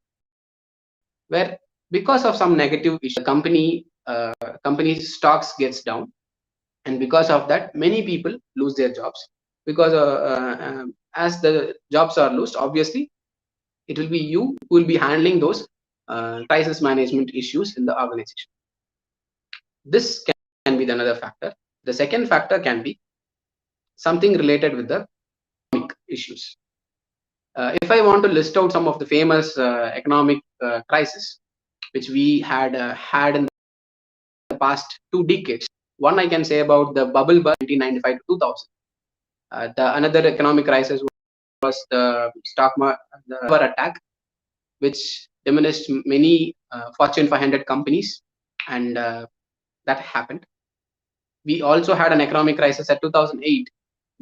where because of some negative issue, the company's stocks gets down, and because of that, many people lose their jobs. Because as the jobs are lost, obviously it will be you who will be handling those crisis management issues in the organization. This can be another factor. The second factor can be something related with the economic issues. If I want to list out some of the famous economic crisis which we had in the past 2 decades, one I can say about the bubble burst 1995 to 2000. The another economic crisis was the the cyber attack, which diminished many Fortune 500 companies, and that happened. We also had an economic crisis at 2008,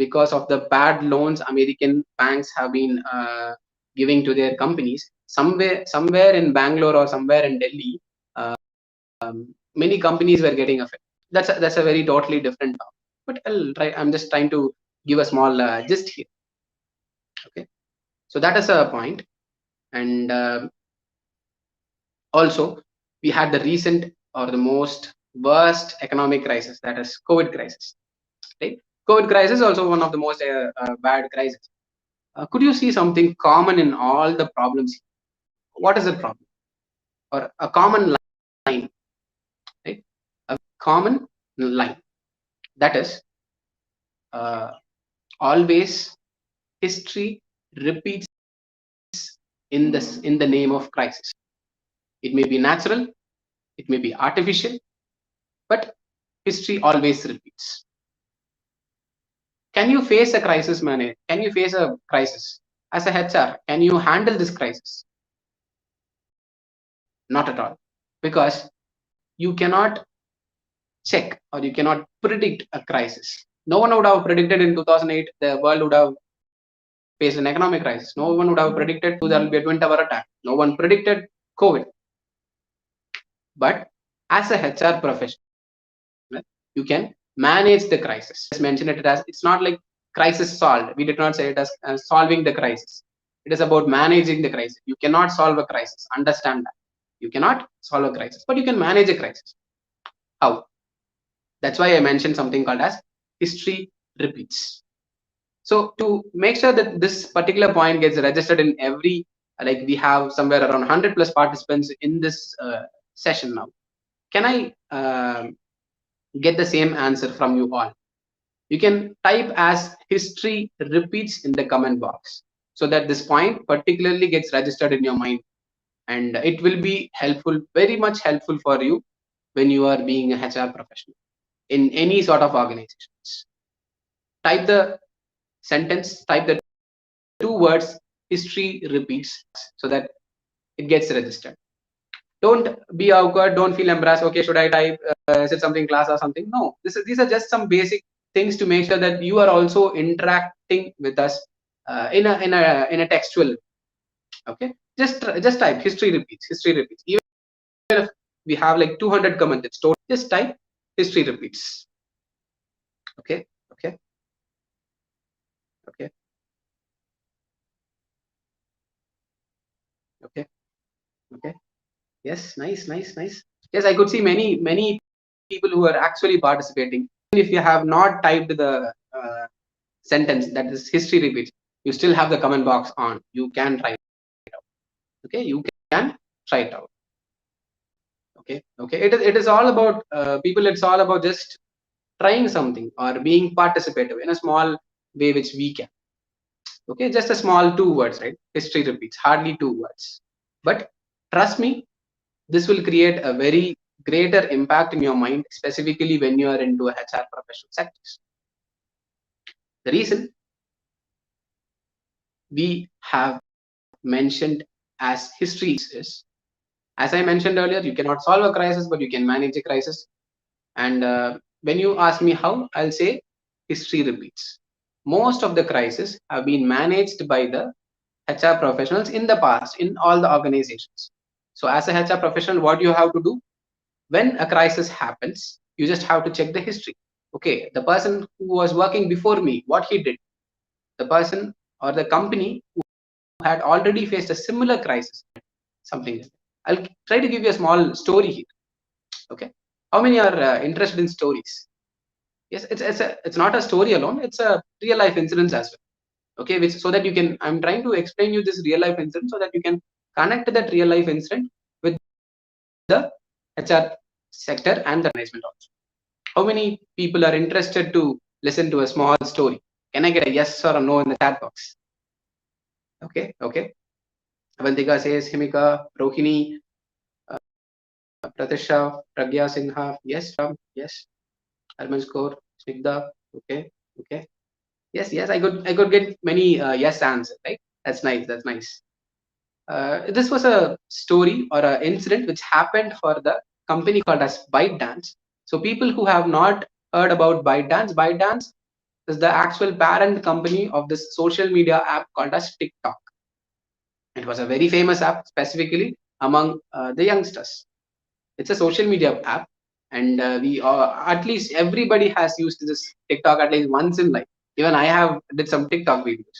because of the bad loans American banks have been giving to their companies. Somewhere in Bangalore or somewhere in Delhi, many companies were getting affected. That's a very totally different topic. But I'm just trying to give a small gist here. Okay, so that is a point. And also, we had the recent or the most worst economic crisis, that is COVID crisis. Right? COVID crisis is also one of the most bad crises. Could you see something common in all the problems? What is the problem? Or a common line, right? A common line, that is always history repeats in the name of crisis. It may be natural, it may be artificial, but history always repeats. Can you face a crisis, man? Can you face a crisis as a HR? Can you handle this crisis? Not at all, because you cannot check or you cannot predict a crisis. No one would have predicted in 2008 the world would have faced an economic crisis. No one would have predicted there will be a twin tower attack. No one predicted COVID. But as a HR professional, you can manage the crisis. Just mention it as, it's not like crisis solved. We did not say it as solving the crisis. It is about managing the crisis. You cannot solve a crisis. Understand that. You cannot solve a crisis, but you can manage a crisis. How? That's why I mentioned something called as history repeats. So to make sure that this particular point gets registered in every, like we have somewhere around 100 plus participants in this session now. Can I get the same answer from you all? You can type as history repeats in the comment box so that this point particularly gets registered in your mind, and it will be helpful, very much helpful for you when you are being a HR professional in any sort of organizations. Type the sentence, type the 2 words history repeats so that it gets registered. Don't be awkward, don't feel embarrassed. Okay, should I type is it something class or something? No, these are just some basic things to make sure that you are also interacting with us in a textual. Okay, just type history repeats, even if we have like 200 comments, just type history repeats. Okay, okay, okay, okay, okay. Yes, nice. Yes, I could see many people who are actually participating. Even if you have not typed the sentence that is history repeats, you still have the comment box on. You can try it out. Okay, you can try it out. Okay, it is all about people. It's all about just trying something or being participative in a small way which we can. Okay, just a small 2 words, right? History repeats, hardly 2 words, but trust me, this will create a very greater impact in your mind, specifically when you are into a HR professional sectors. The reason we have mentioned as history is, as I mentioned earlier, you cannot solve a crisis, but you can manage a crisis. And when you ask me how, I'll say history repeats. Most of the crises have been managed by the HR professionals in the past in all the organizations. So as a HR professional, what you have to do when a crisis happens, you just have to check the history. Okay, the person who was working before me, what he did, the person or the company who had already faced a similar crisis, something like that. I'll try to give you a small story here. Okay, how many are interested in stories? Yes, it's not a story alone, it's a real life incident as well. Okay, which so that you can, I'm trying to explain you this real life incident so that you can connect that real life incident with the HR sector and the management also. How many people are interested to listen to a small story? Can I get a yes or a no in the chat box? Okay, okay. Avantika says, Himika, Rohini, Pratisha, Pragya Sinha, yes, yes. Arman score, Snigdha, okay, okay. Yes, I could get many yes answers, right? That's nice. This was a story or an incident which happened for the company called as ByteDance. So people who have not heard about ByteDance, is the actual parent company of this social media app called as TikTok. It was a very famous app, specifically among the youngsters. It's a social media app, and we at least everybody has used this TikTok at least once in life. Even I have did some TikTok videos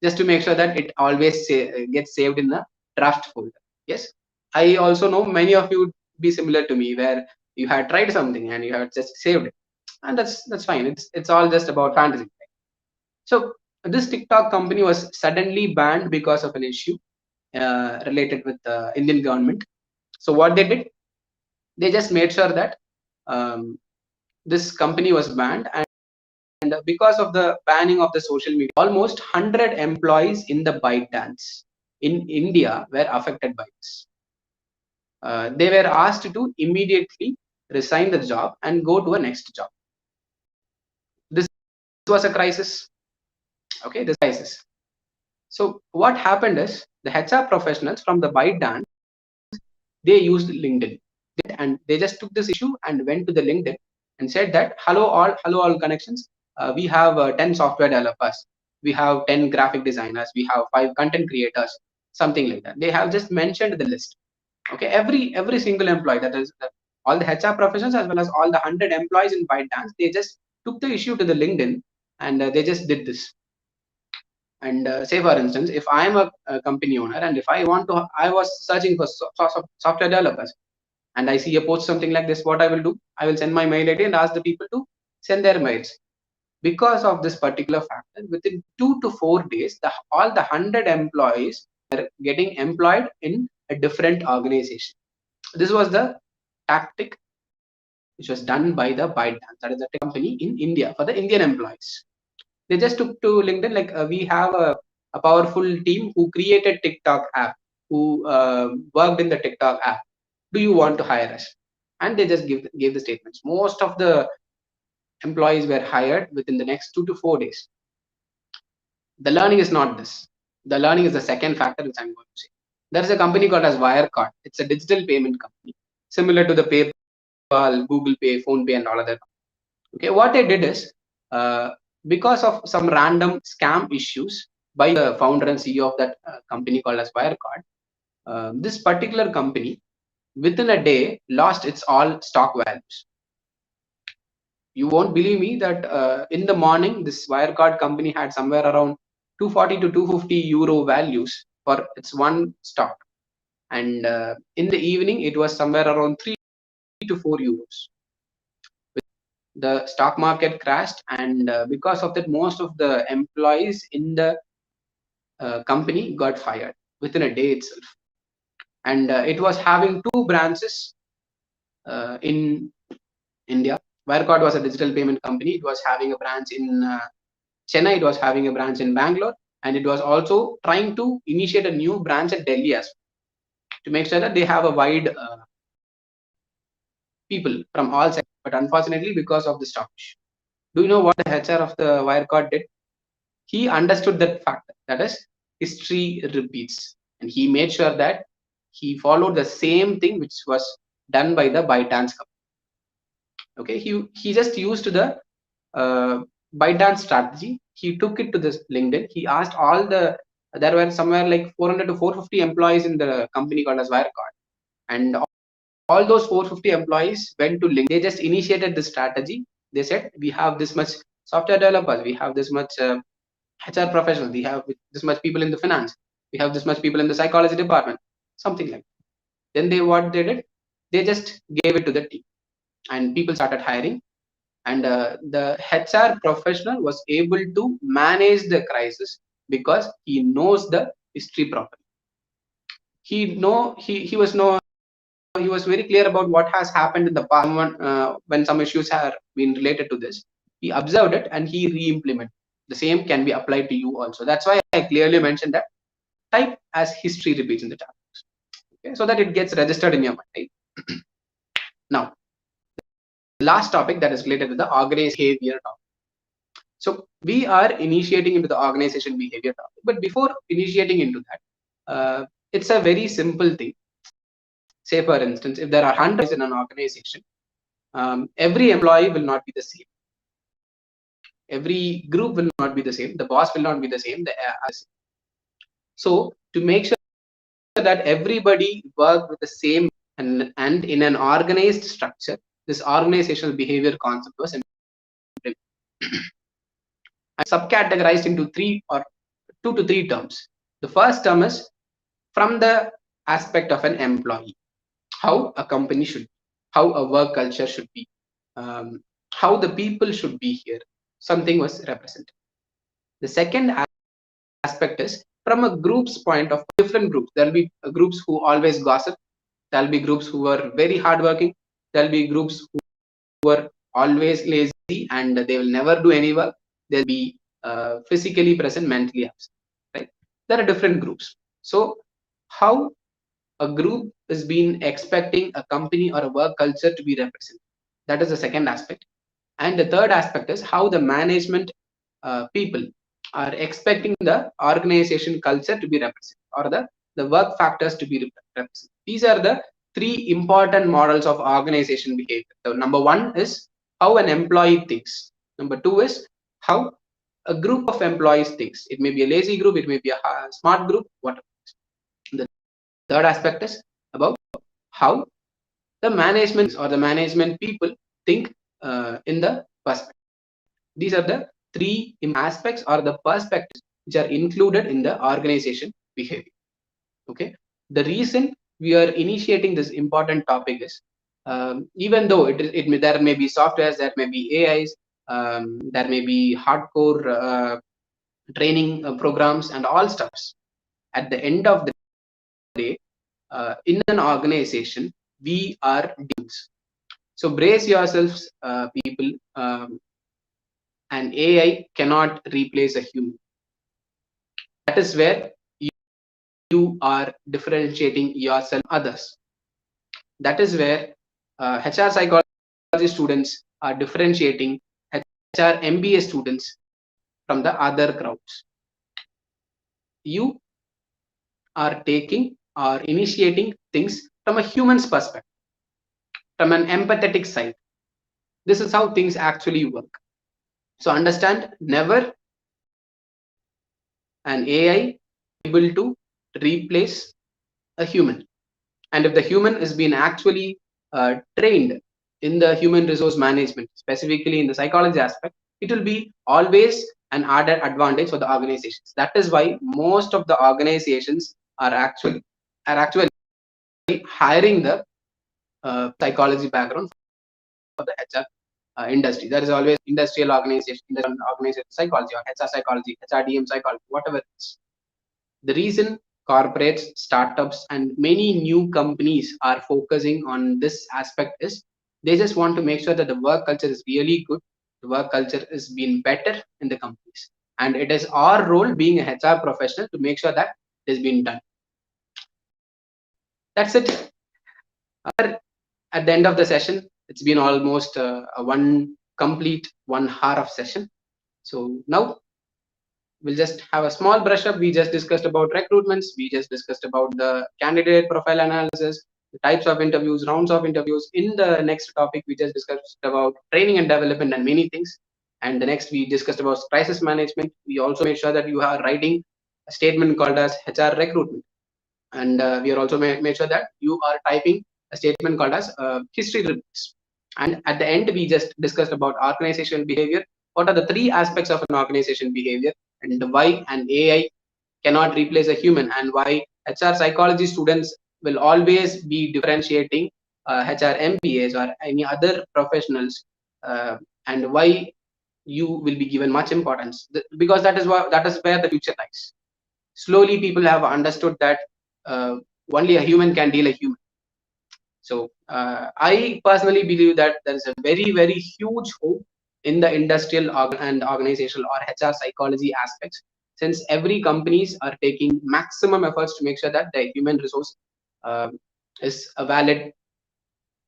just to make sure that it always gets saved in the draft folder. Yes, I also know many of you would be similar to me, where you had tried something and you have just saved it, and that's fine. It's all just about fantasy. So this TikTok company was suddenly banned because of an issue related with the Indian government. So what they did, they just made sure that um, this company was banned, and because of the banning of the social media, almost 100 employees in the ByteDance in India were affected by this. They were asked to immediately resign the job and go to a next job. This was a crisis. Okay, this crisis. So what happened is the HR professionals from the ByteDance, they used LinkedIn, and they just took this issue and went to the LinkedIn and said that hello all connections, we have 10 software developers, we have 10 graphic designers, we have 5 content creators, something like that. They have just mentioned the list. Okay, every single employee, that is all the HR professionals as well as all the 100 employees in ByteDance, they just took the issue to the LinkedIn, and they just did this. And say for instance, if I am a company owner, and if I was searching for software developers, and I see a post something like this, what I will do, I will send my mail ID and ask the people to send their mails. Because of this particular factor, within 2 to 4 days, all the 100 employees are getting employed in a different organization. This was the tactic which was done by the ByteDance, that is a company in India, for the Indian employees. They just took to LinkedIn, like we have a powerful team who created TikTok app, who worked in the TikTok app. Do you want to hire us? And they just gave the statements. Most of the employees were hired within the next 2 to 4 days. The learning is not this. The learning is the second factor, which I'm going to say. There is a company called as Wirecard. It's a digital payment company, similar to the PayPal, Google Pay, Phone Pay, and all other. Okay, what they did is, uh, because of some random scam issues by the founder and CEO of that company called as Wirecard, this particular company within a day lost its all stock values. You won't believe me that in the morning, this Wirecard company had somewhere around 240 to 250 euro values for its one stock, and in the evening it was somewhere around 3 to 4 euros. The stock market crashed, and because of that, most of the employees in the company got fired within a day itself. And it was having 2 branches in India. Wirecard was a digital payment company. It was having a branch in Chennai, it was having a branch in Bangalore, and it was also trying to initiate a new branch at Delhi as well, to make sure that they have a wide people from all sectors. But unfortunately, because of the stock issue, do you know what the HR of the Wirecard did? He understood that fact, that is, history repeats, and he made sure that he followed the same thing which was done by the ByteDance company. Okay, he just used the ByteDance strategy. He took it to this LinkedIn. He asked all the, there were somewhere like 400 to 450 employees in the company called as Wirecard, and all those 450 employees went to LinkedIn. They just initiated this strategy. They said, we have this much software developers, we have this much HR professionals, we have this much people in the finance, we have this much people in the psychology department, something like that. Then what they did, they just gave it to the team, and people started hiring, and the HR professional was able to manage the crisis because he knows the history properly. He was very clear about what has happened in the past. When some issues have been related to this, he observed it and he re-implemented. The same can be applied to you also. That's why I clearly mentioned that type as history repeats in the chat box, okay, so that it gets registered in your mind. Right? Now, the last topic that is related to the organization behavior topic. So we are initiating into the organization behavior topic, but before initiating into that, it's a very simple thing. Say for instance, if there are 100 in an organization, every employee will not be the same. every group will not be the same. The boss will not be the same. So to make sure that everybody work with the same and in an organized structure, this organizational behavior concept was subcategorized into 2 to 3 terms. The first term is from the aspect of an employee, how a company should be, how a work culture should be, how the people should be here. Something was represented. The second aspect is from a group's point of different groups. There will be groups who always gossip. There will be groups who are very hardworking. There will be groups who are always lazy and they will never do any work. They'll be physically present, mentally absent. Right? There are different groups. So how a group is been expecting a company or a work culture to be represented. That is the second aspect. And the third aspect is how the management people are expecting the organization culture to be represented, or the work factors to be represented. These are the 3 important models of organization behavior. So number 1 is how an employee thinks. Number 2 is how a group of employees thinks. It may be a lazy group, it may be a smart group, whatever. The third aspect is about how the management or the management people think in the perspective. These are the 3 aspects or the perspectives which are included in the organization behavior. Okay. The reason we are initiating this important topic is even though there may be softwares, there may be AIs, there may be hardcore training programs and all stuffs. At the end of the day, in an organization, we are beings. So brace yourselves, people. An AI cannot replace a human. That is where you are differentiating yourself from others. That is where HR psychology students are differentiating HR MBA students from the other crowds. You are taking or initiating things from a human's perspective, from an empathetic side. This is how things actually work. So understand, never an AI able to replace a human. And if the human is being actually trained in the human resource management, specifically in the psychology aspect, it will be always an added advantage for the organizations. That is why most of the organizations are actually hiring the psychology background for the HR industry. There is always industrial organization psychology or HR psychology, HRDM psychology, whatever it is. The reason corporates, startups, and many new companies are focusing on this aspect is they just want to make sure that the work culture is really good, the work culture is being better in the companies. And it is our role being a HR professional to make sure that it is being done. That's it. At the end of the session, it's been almost a complete 1 hour of session. So now we'll just have a small brush up. We just discussed about recruitments. We just discussed about the candidate profile analysis, the types of interviews, rounds of interviews. In the next topic, we just discussed about training and development and many things. And the next, we discussed about crisis management. We also made sure that you are writing a statement called as HR recruitment. And we are also made sure that you are typing a statement called as history reports. And at the end, we just discussed about organizational behavior. What are the 3 aspects of an organization behavior, and why an AI cannot replace a human, and why HR psychology students will always be differentiating HR MBAs or any other professionals, and why you will be given much importance, because that is where the future lies. Slowly, people have understood that only a human can deal a human. So I personally believe that there is a very, very huge hope in the industrial and organizational or HR psychology aspects, since every companies are taking maximum efforts to make sure that the human resource is a valid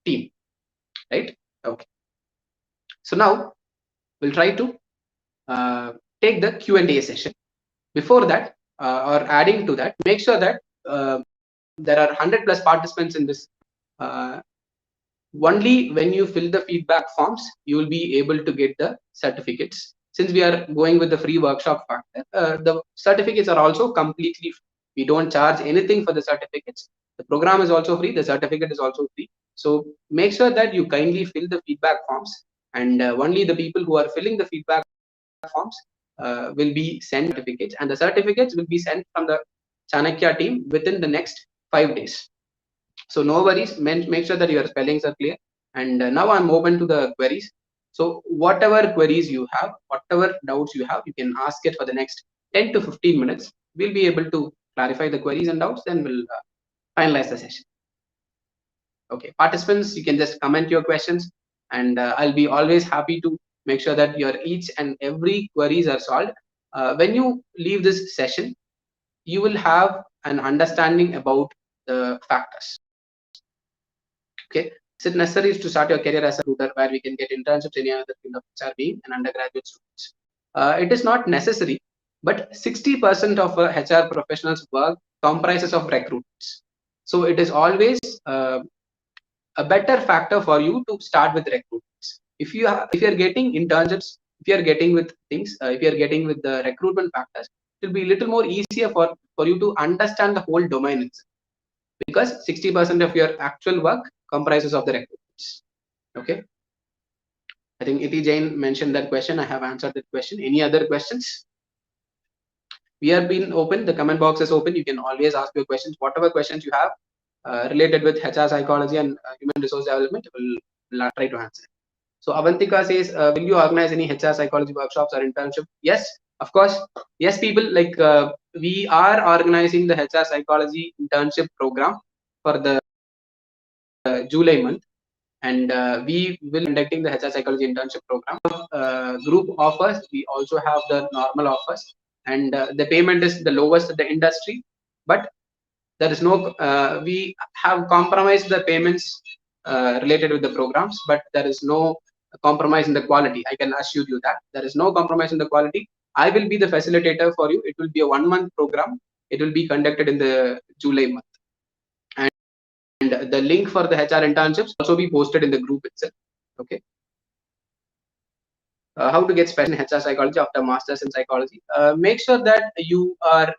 team, right? Okay. So now we'll try to take the Q&A session. Before that, or adding to that, make sure that there are 100+ participants in this. Only when you fill the feedback forms, you will be able to get the certificates. since we are going with the free workshop factor, the certificates are also completely free. We don't charge anything for the certificates. The program is also free. The certificate is also free. So make sure that you kindly fill the feedback forms, and only the people who are filling the feedback forms will be sent certificates, and the certificates will be sent from the Chanakya team within the next 5 days. So no worries, make sure that your spellings are clear. And now I'm open to the queries. So whatever queries you have, whatever doubts you have, you can ask it for the next 10 to 15 minutes. We'll be able to clarify the queries and doubts, then we'll finalize the session. Okay, participants, you can just comment your questions, and I'll be always happy to make sure that your each and every queries are solved. When you leave this session, you will have an understanding about the factors. Okay, is it necessary to start your career as a recruiter where we can get internships in any other field of HR being an undergraduate students? It is not necessary, but 60% of HR professionals' work comprises of recruitments. So it is always a better factor for you to start with recruitments. If you are getting internships, if you are getting with things, if you are getting with the recruitment factors, it will be a little more easier for you to understand the whole domain itself, because 60% of your actual work comprises of the recruitments. Okay, I think Iti Jain mentioned that question. I have answered that question. Any other questions? We have been open. The comment box is open. You can always ask your questions. Whatever questions you have related with HR psychology and human resource development, we'll try to answer. So Avantika says, will you organize any HR psychology workshops or internship? Yes, of course. Yes, people, like we are organizing the HR psychology internship program for the July month, and we will be conducting the HR psychology internship program. Group offers, we also have the normal offers, and the payment is the lowest in the industry, but there is no we have compromised the payments related with the programs, but there is no compromise in the quality. I can assure you that there is no compromise in the quality. I will be the facilitator for you. It will be a 1-month program. It will be conducted in the July month, and the link for the HR internships also be posted in the group itself. Okay, how to get special in HR psychology after masters in psychology? Make sure that you are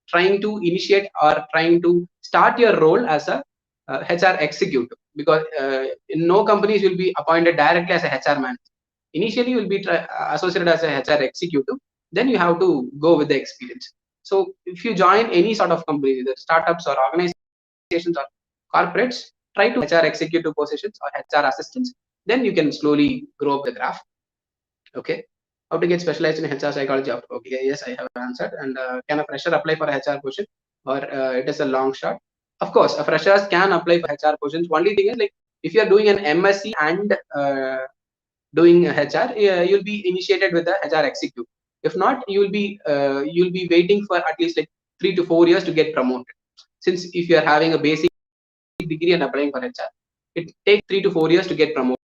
trying to initiate or trying to start your role as a HR executive, because in no companies will be appointed directly as a HR manager. Initially, you will be associated as a HR executive. Then you have to go with the experience. So if you join any sort of company, either startups or organizations or corporates, try to HR executive positions or HR assistants. Then you can slowly grow up the graph. Okay, how to get specialized in HR psychology? Okay, yes, I have answered. And can a fresher apply for a HR position, or it is a long shot? Of course, a freshers can apply for HR positions. Only thing is, like, if you are doing an MSc and doing HR, you'll be initiated with the HR executive. If not, you'll be waiting for at least like 3 to 4 years to get promoted. Since if you are having a basic degree and applying for HR, it takes 3 to 4 years to get promoted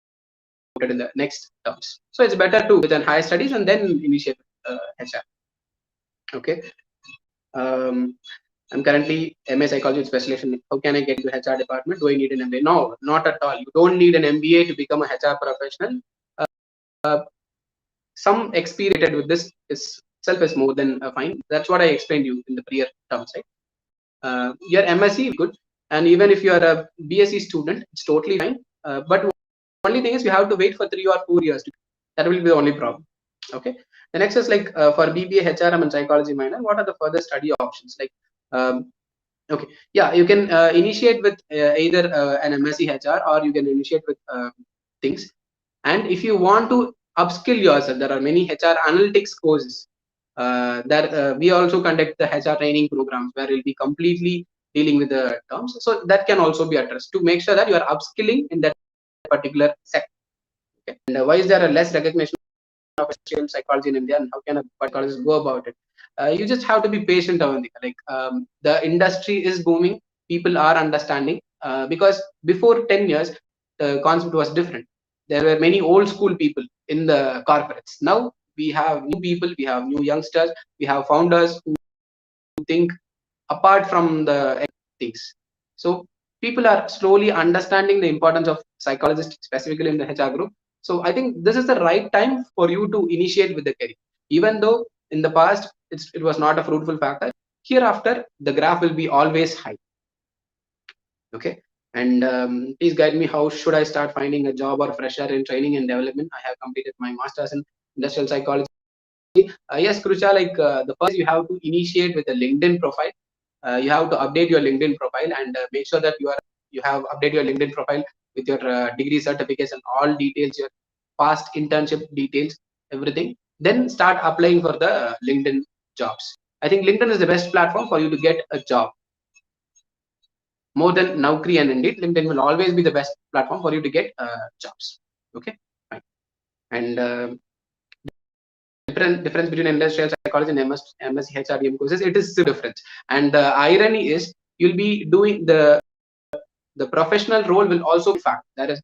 in the next terms. So it's better to with an higher studies and then initiate HR. Okay. I'm currently MA psychology specialization. How can I get into HR department? Do I need an MBA? No, not at all. You don't need an MBA to become a HR professional. Some experience with this itself is more than fine. That's what I explained you in the prior terms, right? Your MSc good, and even if you are a BSc student, it's totally fine. But only thing is you have to wait for 3 or 4 years. That will be the only problem. Okay. The next is like for BBA, HRM, and psychology minor, what are the further study options? Like, okay, yeah, you can initiate with either an MSc HR, or you can initiate with things. And if you want to upskill yourself, there are many HR analytics courses. That we also conduct the HR training programs where we'll be completely dealing with the terms. So that can also be addressed to make sure that you are upskilling in that particular sector. Okay. And why is there a less recognition of psychology in India, and how can a psychologist go about it? You just have to be patient, Avantika. Like the industry is booming, people are understanding. Because before 10 years, the concept was different. There were many old school people in the corporates. Now we have new people, we have new youngsters, we have founders who think apart from the things. So people are slowly understanding the importance of psychologists, specifically in the HR group. So I think this is the right time for you to initiate with the career. Even though in the past it was not a fruitful factor, hereafter the graph will be always high. Okay. And please guide me. How should I start finding a job or fresher in training and development? I have completed my master's in industrial psychology. Yes, Krusha, like the first you have to initiate with a LinkedIn profile. You have to update your LinkedIn profile and make sure that you have update your LinkedIn profile with your degree certificates and all details, your past internship details, everything. Then start applying for the LinkedIn jobs. I think LinkedIn is the best platform for you to get a job. More than Naukri and Indeed, LinkedIn will always be the best platform for you to get jobs. Okay, fine. And difference between industrial psychology and MSc HRDM courses, it is different. And the irony is you'll be doing the professional role will also be fact. That is,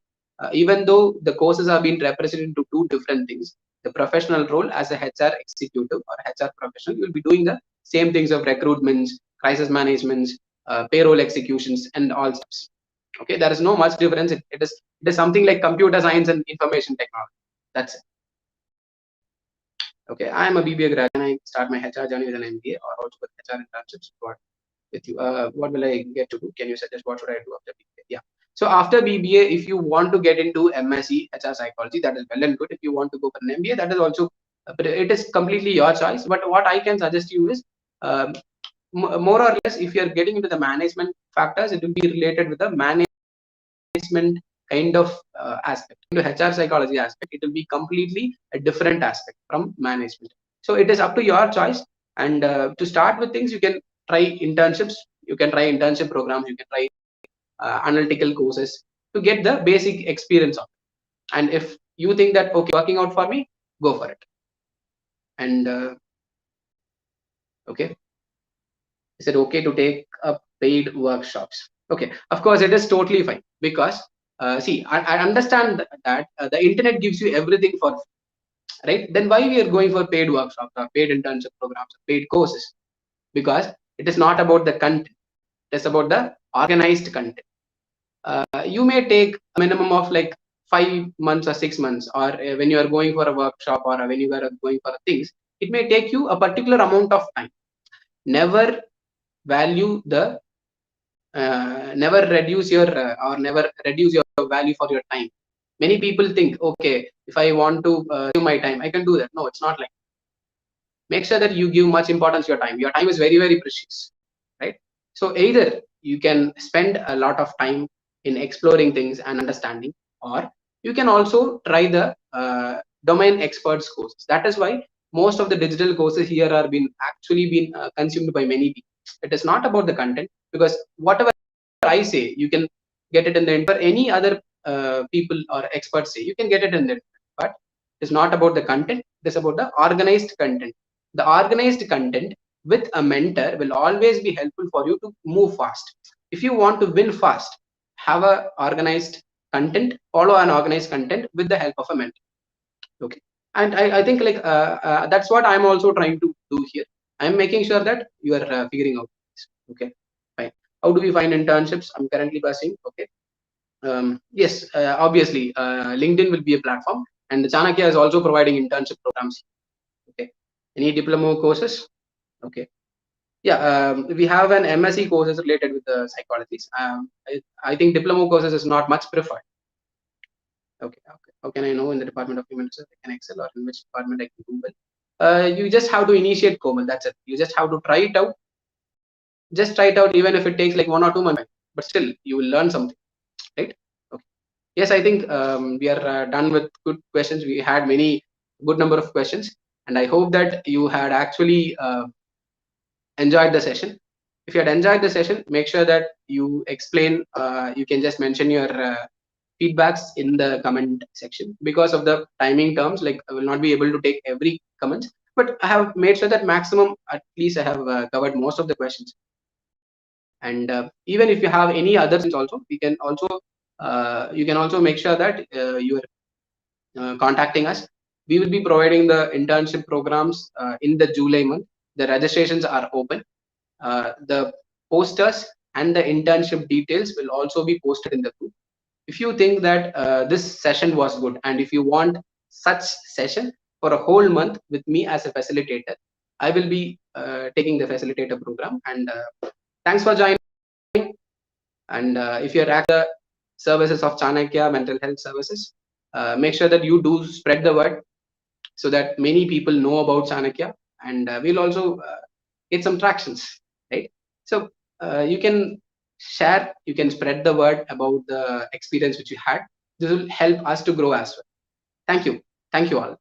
even though the courses are being represented into two different things, the professional role as a HR executive or HR professional, you'll be doing the same things of recruitments, crisis management, payroll executions, and all steps. Okay, there is no much difference. It is something like computer science and information technology. That's it. Okay, I am a BBA graduate and I start my HR journey with an MBA or also with HR internships. With you, what will I get to do? Can you suggest what should I do after BBA? Yeah. So after BBA, if you want to get into MSc HR psychology, that is well and good. If you want to go for an MBA, that is also, but it is completely your choice. But what I can suggest you is, more or less, if you are getting into the management factors, it will be related with the management kind of aspect. Into HR psychology aspect, it will be completely a different aspect from management. So it is up to your choice. And to start with things, you can try internships, you can try internship programs, you can try analytical courses to get the basic experience of it. And if you think that okay, working out for me, go for it. And okay, is it okay to take up paid workshops? Okay, of course it is totally fine, because see, I understand that the internet gives you everything for free, right? Then why we are going for paid workshops or paid internship programs or paid courses? Because it is not about the content, it is about the organized content. You may take a minimum of like 5 months or 6 months, or when you are going for a workshop or when you are going for things, it may take you a particular amount of time. Never value the never reduce your never reduce your value for your time. Many people think, okay, if I want to give my time, I can do that. No, it's not like. Make sure that you give much importance to your time. Your time is very, very precious, right? So either you can spend a lot of time in exploring things and understanding, or you can also try the domain experts courses. That is why most of the digital courses here are been actually been consumed by many people. It is not about the content, because whatever I say, you can get it in the internet. Any other people or experts say, you can get it in the internet. But it's not about the content. It is about the organized content. The organized content with a mentor will always be helpful for you to move fast. If you want to win fast, have a organized content, follow an organized content with the help of a mentor. Okay. And I think like that's what I'm also trying to do here. I'm making sure that you are figuring out this. Okay, fine. How do we find internships? I'm currently passing. Okay. Yes, obviously, LinkedIn will be a platform, and Chanakya is also providing internship programs. Okay. Any diploma courses? Okay. Yeah, we have an MSc courses related with the psychologies. I think diploma courses is not much preferred. Okay, okay. How can I know in the Department of Human Resources I can excel, or in which department I can do well? You just have to initiate Komal. That's it. You just have to try it out. Just try it out, even if it takes like 1 or 2 months. But still, you will learn something, right? Okay. Yes, I think we are done with good questions. We had many good number of questions, and I hope that you had actually enjoyed the session. If you had enjoyed the session, make sure that you explain. You can just mention your feedbacks in the comment section. Because of the timing terms, like I will not be able to take every comment, but I have made sure that maximum, at least I have covered most of the questions. And even if you have any other questions also, we can also you can also make sure that you are contacting us. We will be providing the internship programs in the July month. The registrations are open. The posters and the internship details will also be posted in the group. if you think that this session was good, and if you want such session for a whole month with me as a facilitator, I will be taking the facilitator program. And thanks for joining. And if you're at the services of Chanakya mental health services, make sure that you do spread the word so that many people know about Chanakya, and we'll also get some tractions, right? So you can share, you can spread the word about the experience which you had. This will help us to grow as well. Thank you all.